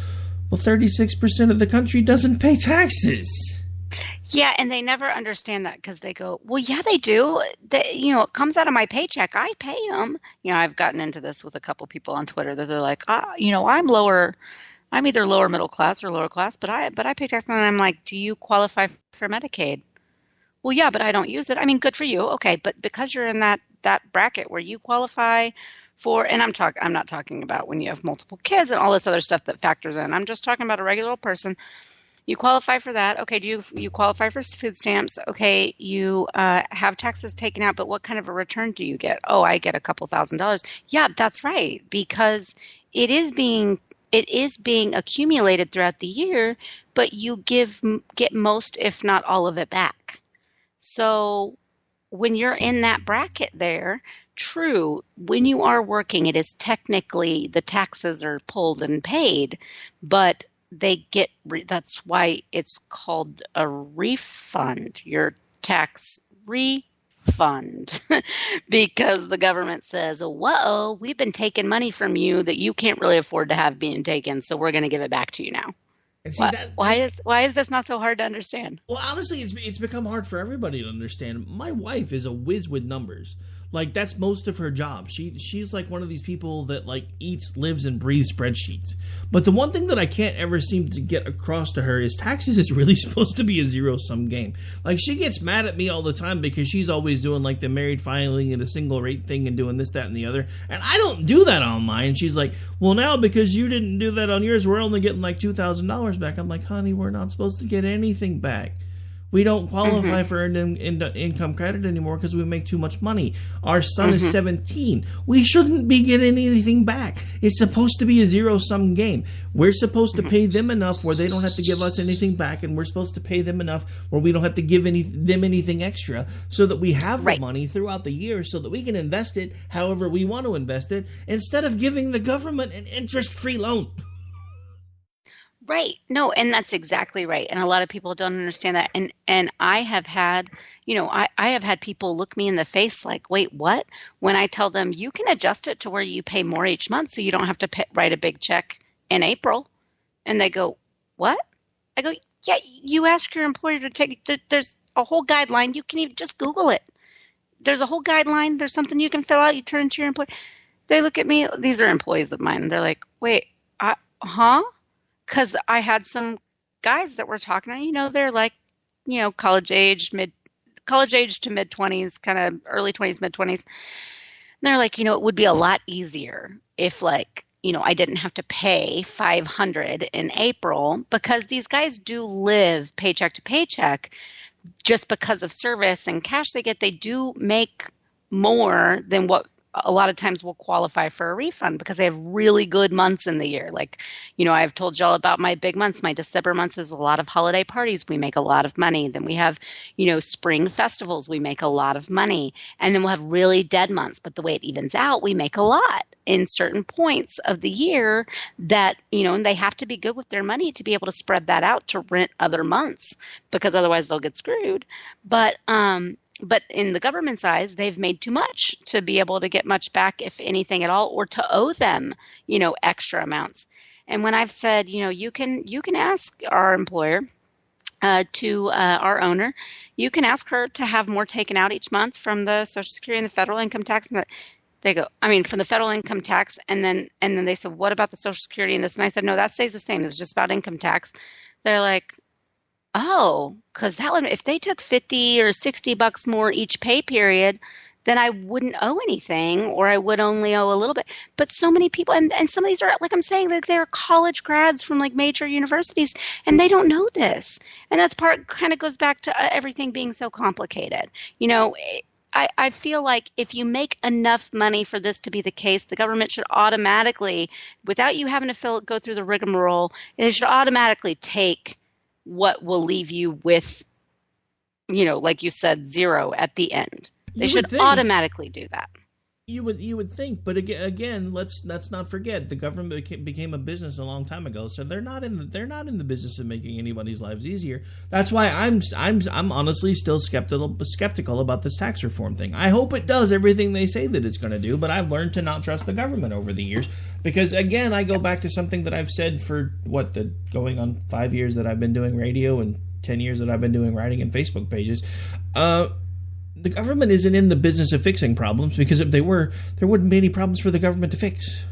S4: Well, 36% of the country doesn't pay taxes.
S11: Yeah, and they never understand that, because they go, well, yeah, they do. It comes out of my paycheck. I pay them. I've gotten into this with a couple people on Twitter that they're like, I'm either lower middle class or lower class, but I pay tax. And I'm like, do you qualify for Medicaid? Well, yeah, but I don't use it. I mean, good for you. Okay, but because you're in that bracket where you qualify for, and I'm not talking about when you have multiple kids and all this other stuff that factors in. I'm just talking about a regular person. You qualify for that. Okay, do you qualify for food stamps? Okay, you have taxes taken out, but what kind of a return do you get? Oh, I get a couple $1,000s. Yeah, that's right, because it is being accumulated throughout the year, but you get most, if not all of it back. So when you're in that bracket there, true, when you are working, it is technically the taxes are pulled and paid, but they get, that's why it's called a refund, your tax refund, because the government says, whoa, we've been taking money from you that you can't really afford to have being taken, so we're going to give it back to you now.
S4: And see,
S11: why is this not so hard to understand?
S4: Well, honestly, it's become hard for everybody to understand. My wife is a whiz with numbers. Like, that's most of her job. She's like one of these people that like eats, lives, and breathes spreadsheets. But the one thing that I can't ever seem to get across to her is taxes is really supposed to be a zero-sum game. Like, she gets mad at me all the time because she's always doing like the married filing and a single rate thing and doing this, that, and the other. And I don't do that on mine. She's like, well, now because you didn't do that on yours, we're only getting like $2,000 back. I'm like, honey, we're not supposed to get anything back. We don't qualify for income credit anymore because we make too much money. Our son is 17. We shouldn't be getting anything back. It's supposed to be a zero-sum game. We're supposed to pay them enough where they don't have to give us anything back, and we're supposed to pay them enough where we don't have to give them anything extra, so that we have the money throughout the year so that we can invest it however we want to invest it, instead of giving the government an interest-free loan.
S11: Right. No, and that's exactly right. And a lot of people don't understand that. And I have had, I have had people look me in the face like, wait, what? When I tell them you can adjust it to where you pay more each month so you don't have to write a big check in April. And they go, what? I go, yeah, you ask your employer to take, there's a whole guideline. You can even just Google it. There's a whole guideline. There's something you can fill out. You turn to your employer. They look at me. These are employees of mine. They're like, wait, huh? Because I had some guys that were talking, they're like, college age to mid-20s, kind of early 20s, mid-20s. And they're like, it would be a lot easier if I didn't have to pay $500 in April, because these guys do live paycheck to paycheck just because of service and cash they get. They do make more than what a lot of times will qualify for a refund because they have really good months in the year. Like, I've told y'all about my big months. My December months is a lot of holiday parties. We make a lot of money. Then we have, spring festivals. We make a lot of money. And then we'll have really dead months. But the way it evens out, we make a lot in certain points of the year that, and they have to be good with their money to be able to spread that out to rent other months, because otherwise they'll get screwed. But in the government's eyes, they've made too much to be able to get much back, if anything at all, or to owe them, extra amounts. And when I've said, you can ask our employer, to our owner, you can ask her to have more taken out each month from the Social Security and the federal income tax. And they go, from the federal income tax. And then they said, what about the Social Security and this? And I said, no, that stays the same. It's just about income tax. They're like, oh, because that would, if they took $50 or $60 more each pay period, then I wouldn't owe anything, or I would only owe a little bit. But so many people, and some of these are, like I'm saying, like they're college grads from like major universities, and they don't know this. And that's kind of goes back to everything being so complicated. I feel like if you make enough money for this to be the case, the government should automatically, without you having to go through the rigmarole, it should automatically take what will leave you with, like you said, zero at the end. They should automatically do that.
S4: You would think, but again, let's not forget the government became a business a long time ago, so they're not in the business of making anybody's lives easier. That's why I'm honestly still skeptical about this tax reform thing. I hope it does everything they say that it's going to do, but I've learned to not trust the government over the years, because again, I go back to something that I've said for going on 5 years that I've been doing radio and 10 years that I've been doing writing and Facebook pages. The government isn't in the business of fixing problems, because if they were, there wouldn't be any problems for the government to fix.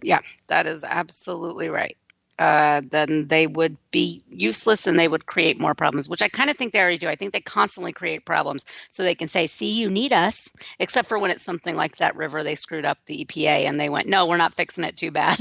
S11: Yeah, that is absolutely right. then they would be useless and they would create more problems, which I kind of think they already do. I think they constantly create problems so they can say, see, you need us, except for when it's something like that river, they screwed up the EPA and they went, no, we're not fixing it too bad.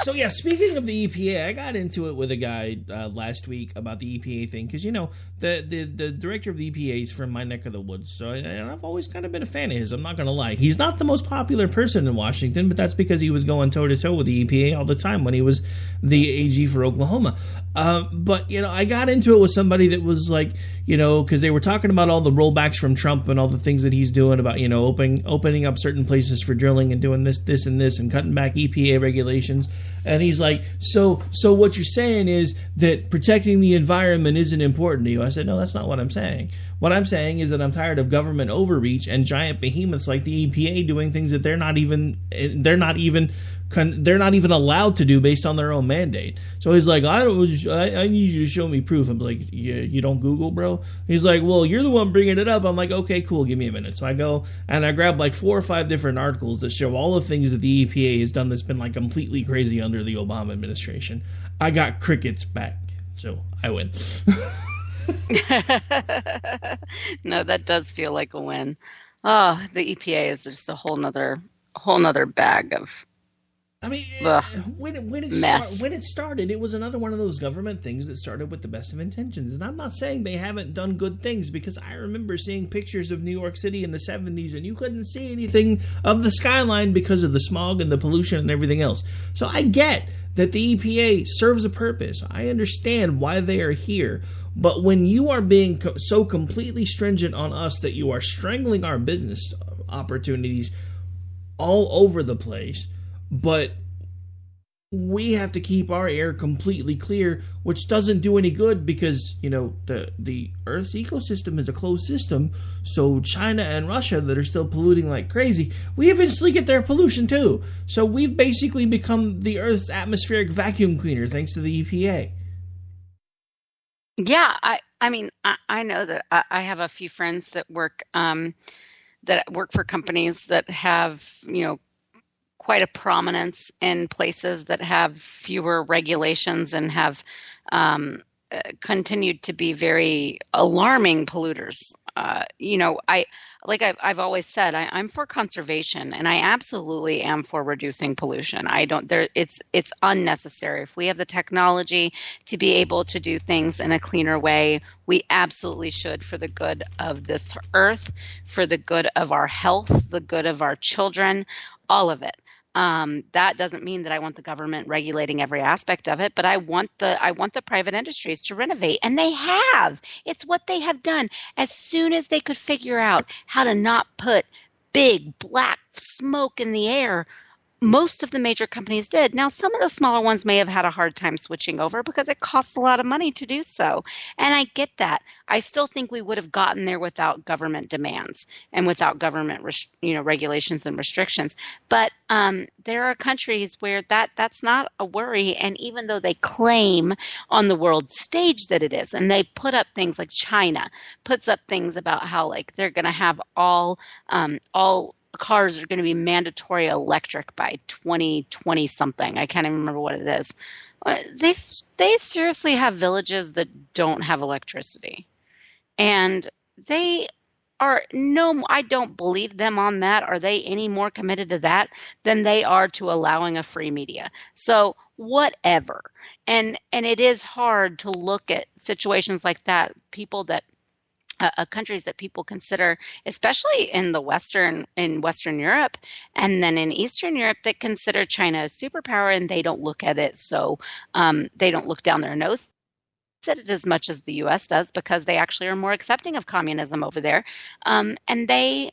S4: So yeah, speaking of the EPA, I got into it with a guy last week about the EPA thing because the director of the EPA is from my neck of the woods, so I've always kind of been a fan of his. I'm not gonna lie, he's not the most popular person in Washington, but that's because he was going toe to toe with the EPA all the time when he was the AG for Oklahoma. But I got into it with somebody that was like, because they were talking about all the rollbacks from Trump and all the things that he's doing about opening up certain places for drilling and doing this and this and cutting back EPA regulations. And he's like, so what you're saying is that protecting the environment isn't important to you. I said, no, that's not what I'm saying. What I'm saying is that I'm tired of government overreach and giant behemoths like the EPA doing things that they're not even allowed to do based on their own mandate. So he's like, I need you to show me proof. I'm like, you don't Google, bro? He's like, well, you're the one bringing it up. I'm like, okay, cool, give me a minute. So I go and I grab like 4 or 5 different articles that show all the things that the EPA has done that's been like completely crazy under the Obama administration. I got crickets back, so I win.
S11: No, that does feel like a win. Oh, the EPA is just a whole nother bag of.
S4: I mean, when it started, it was another one of those government things that started with the best of intentions. And I'm not saying they haven't done good things, because I remember seeing pictures of New York City in the 70s, and you couldn't see anything of the skyline because of the smog and the pollution and everything else. So I get that the EPA serves a purpose. I understand why they are here. But when you are being so completely stringent on us that you are strangling our business opportunities all over the place, but we have to keep our air completely clear, which doesn't do any good because, the Earth's ecosystem is a closed system. So China and Russia that are still polluting like crazy, we eventually get their pollution too. So we've basically become the Earth's atmospheric vacuum cleaner thanks to the EPA.
S11: Yeah, I mean, I know that I have a few friends that work for companies that have, quite a prominence in places that have fewer regulations and have continued to be very alarming polluters. I've always said, I'm for conservation, and I absolutely am for reducing pollution. It's unnecessary. If we have the technology to be able to do things in a cleaner way, we absolutely should, for the good of this earth, for the good of our health, the good of our children, all of it. That doesn't mean that I want the government regulating every aspect of it, but I want the private industries to renovate, and they have. It's what they have done. As soon as they could figure out how to not put big black smoke in the air, most of the major companies did. Now, some of the smaller ones may have had a hard time switching over because it costs a lot of money to do so. And I get that. I still think we would have gotten there without government demands and without government, regulations and restrictions. But there are countries where that's not a worry. And even though they claim on the world stage that it is, and they put up things like China puts up things about how like they're going to have all cars are going to be mandatory electric by 2020 something. I can't even remember what it is. They seriously have villages that don't have electricity. And I don't believe them on that. Are they any more committed to that than they are to allowing a free media? So whatever. And it is hard to look at situations like that, countries that people consider, especially in Western Europe, and then in Eastern Europe, that consider China a superpower, and they don't look at it. So they don't look down their nose at it as much as the U.S. does, because they actually are more accepting of communism over there. And they,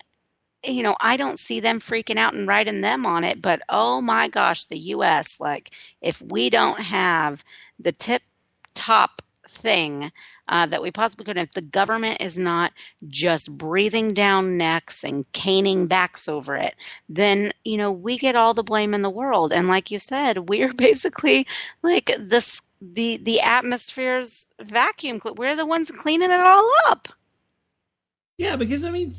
S11: I don't see them freaking out and writing them on it. But oh my gosh, the U.S., like if we don't have the tip top thing that we possibly could, if the government is not just breathing down necks and caning backs over it, then, we get all the blame in the world. And like you said, we're basically like the atmosphere's vacuum. We're the ones cleaning it all up.
S4: Yeah, because, I mean,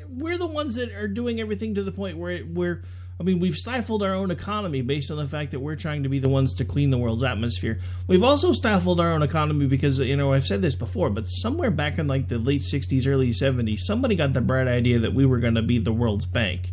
S4: we're the ones that are doing everything to the point where I mean, we've stifled our own economy based on the fact that we're trying to be the ones to clean the world's atmosphere. We've also stifled our own economy because, I've said this before, but somewhere back in like the late 60s, early 70s, somebody got the bright idea that we were going to be the world's bank.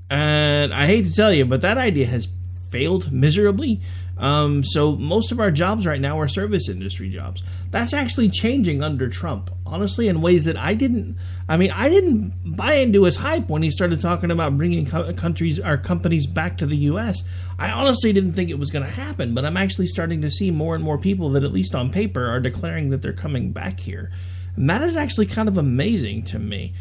S4: And I hate to tell you, but that idea has failed miserably. So most of our jobs right now are service industry jobs. That's actually changing under Trump, honestly, in ways that I didn't buy into his hype when he started talking about bringing companies back to the U.S. I honestly didn't think it was going to happen, but I'm actually starting to see more and more people that, at least on paper, are declaring that they're coming back here. And that is actually kind of amazing to me.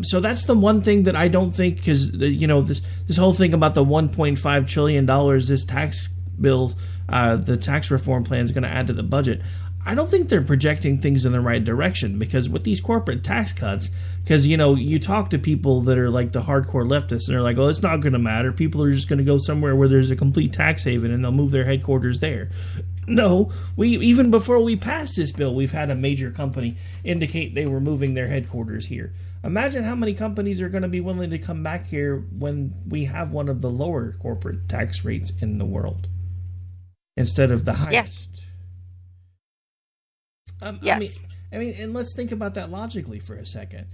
S4: So that's the one thing that I don't think, because, this whole thing about the $1.5 trillion this tax bill, the tax reform plan is going to add to the budget. I don't think they're projecting things in the right direction, because with these corporate tax cuts, because, you talk to people that are like the hardcore leftists and they're like, oh, it's not going to matter. People are just going to go somewhere where there's a complete tax haven and they'll move their headquarters there. No, even before we passed this bill, we've had a major company indicate they were moving their headquarters here. Imagine how many companies are going to be willing to come back here when we have one of the lower corporate tax rates in the world instead of the highest.
S11: Yes.
S4: Yes. I mean, and let's think about that logically for a second.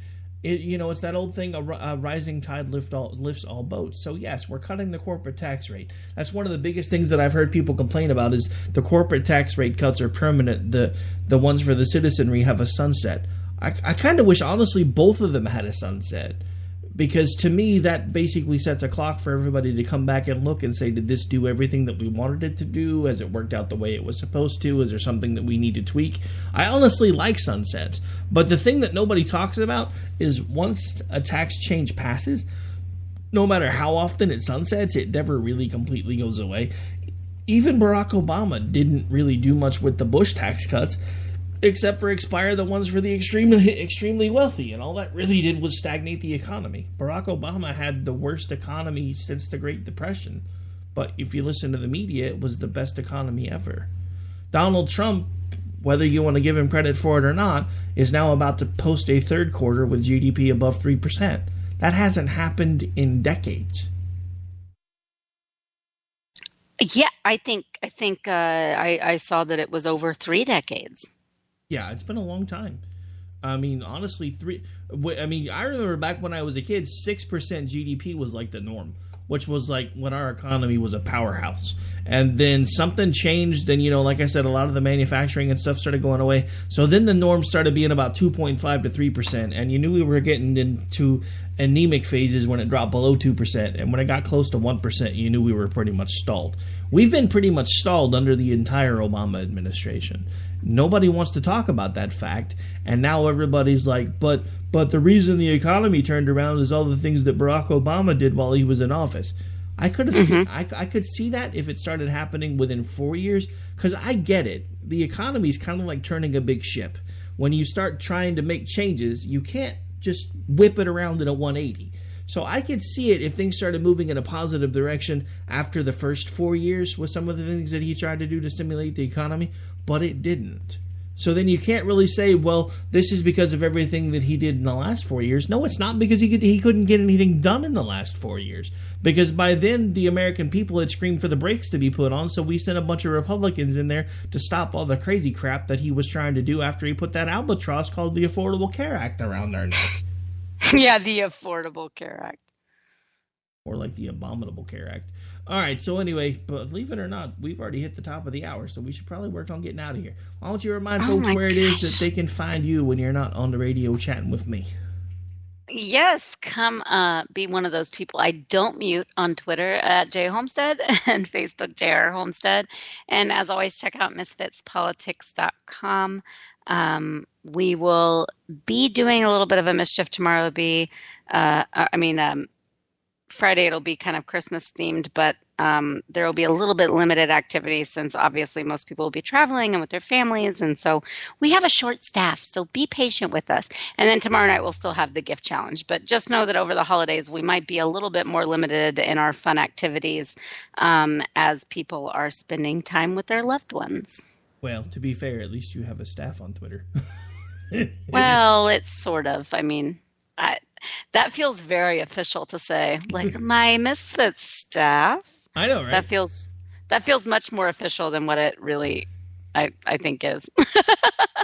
S4: It's that old thing, a rising tide lifts all boats. So yes, we're cutting the corporate tax rate. That's one of the biggest things that I've heard people complain about is the corporate tax rate cuts are permanent. The ones for the citizenry have a sunset. I kind of wish, honestly, both of them had a sunset, because to me that basically sets a clock for everybody to come back and look and say, did this do everything that we wanted it to do? Has it worked out the way it was supposed to? Is there something that we need to tweak? I honestly like sunsets, but the thing that nobody talks about is once a tax change passes, no matter how often it sunsets, it never really completely goes away. Even Barack Obama didn't really do much with the Bush tax cuts, except for expire the ones for the extremely wealthy, and all that really did was stagnate the economy. Barack Obama had the worst economy since the Great Depression, but if you listen to the media, it was the best economy ever. Donald Trump, whether you want to give him credit for it or not, is now about to post a third quarter with GDP above 3%. That hasn't happened in decades.
S11: Yeah, I think I saw that it was over 3 decades.
S4: Yeah, it's been a long time. I mean, honestly, I remember back when I was a kid, 6% GDP was like the norm, which was like when our economy was a powerhouse. And then something changed, and, like I said, a lot of the manufacturing and stuff started going away. So then the norm started being about 2.5 to 3%, and you knew we were getting into anemic phases when it dropped below 2%, and when it got close to 1%, you knew we were pretty much stalled. We've been pretty much stalled under the entire Obama administration. Nobody wants to talk about that fact, and now everybody's like, but the reason the economy turned around is all the things that Barack Obama did while he was in office. I could see that if it started happening within 4 years, because I get it. The economy is kind of like turning a big ship. When you start trying to make changes, you can't just whip it around in a 180. So I could see it if things started moving in a positive direction after the first 4 years with some of the things that he tried to do to stimulate the economy, but it didn't. So then you can't really say, well, this is because of everything that he did in the last 4 years. No, it's not, because he couldn't get anything done in the last 4 years. Because by then, the American people had screamed for the brakes to be put on, so we sent a bunch of Republicans in there to stop all the crazy crap that he was trying to do after he put that albatross called the Affordable Care Act around our neck.
S11: Yeah, the Affordable Care Act.
S4: Or like the Abominable Care Act. All right, so anyway, but believe it or not, we've already hit the top of the hour, so we should probably work on getting out of here. Why don't you remind folks where it is that they can find you when you're not on the radio chatting with me?
S11: Yes, come be one of those people. I don't mute on Twitter at J Homestead and Facebook JR Homestead. And as always, check out misfitspolitics.com. We will be doing a little bit of a mischief tomorrow. It'll be, Friday it'll be kind of Christmas themed, but there will be a little bit limited activity since obviously most people will be traveling and with their families. And so we have a short staff, so be patient with us. And then tomorrow night we'll still have the gift challenge, but just know that over the holidays we might be a little bit more limited in our fun activities as people are spending time with their loved ones.
S4: Well, to be fair, at least you have a staff on Twitter.
S11: Well, it's sort of, That feels very official to say, like my Misfits staff.
S4: I know, right?
S11: That feels much more official than what it really, I think is.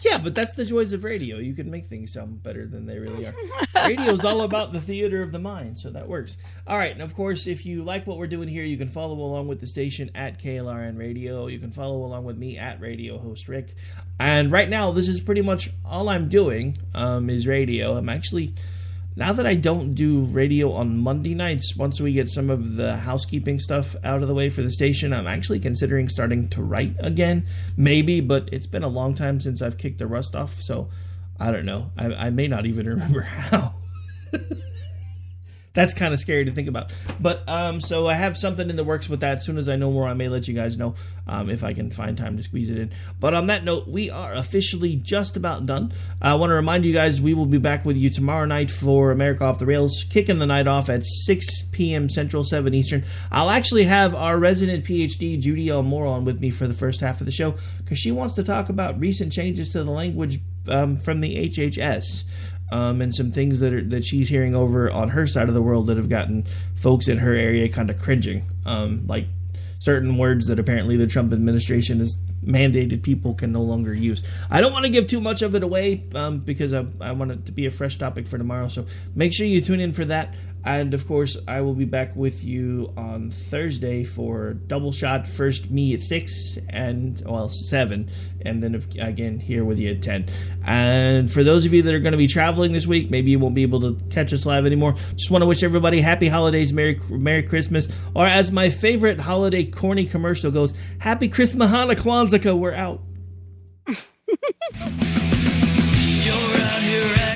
S4: Yeah, but that's the joys of radio. You can make things sound better than they really are. Radio is all about the theater of the mind, so that works. All right, and of course, if you like what we're doing here, you can follow along with the station at KLRN Radio. You can follow along with me at Radio Host Rick. And right now, this is pretty much all I'm doing is radio. I'm actually... Now that I don't do radio on Monday nights, once we get some of the housekeeping stuff out of the way for the station, I'm actually considering starting to write again. Maybe, but it's been a long time since I've kicked the rust off, so I don't know. I may not even remember how. That's kind of scary to think about. But, so I have something in the works with that. As soon as I know more, I may let you guys know if I can find time to squeeze it in. But on that note, we are officially just about done. I want to remind you guys, we will be back with you tomorrow night for America Off the Rails, kicking the night off at 6 p.m. Central, 7 Eastern. I'll actually have our resident PhD, Judy L. Moore, on with me for the first half of the show, because she wants to talk about recent changes to the language from the HHS. And some things that she's hearing over on her side of the world that have gotten folks in her area kind of cringing. Like certain words that apparently the Trump administration has mandated people can no longer use. I don't want to give too much of it away because I want it to be a fresh topic for tomorrow. So make sure you tune in for that. And, of course, I will be back with you on Thursday for Double Shot. First me at 6 and, 7. And then, again, here with you at 10. And for those of you that are going to be traveling this week, maybe you won't be able to catch us live anymore. Just want to wish everybody happy holidays, Merry Christmas. Or as my favorite holiday corny commercial goes, Happy Christmas, Hanukkah, Kwanzaa, we're out.
S12: You're out here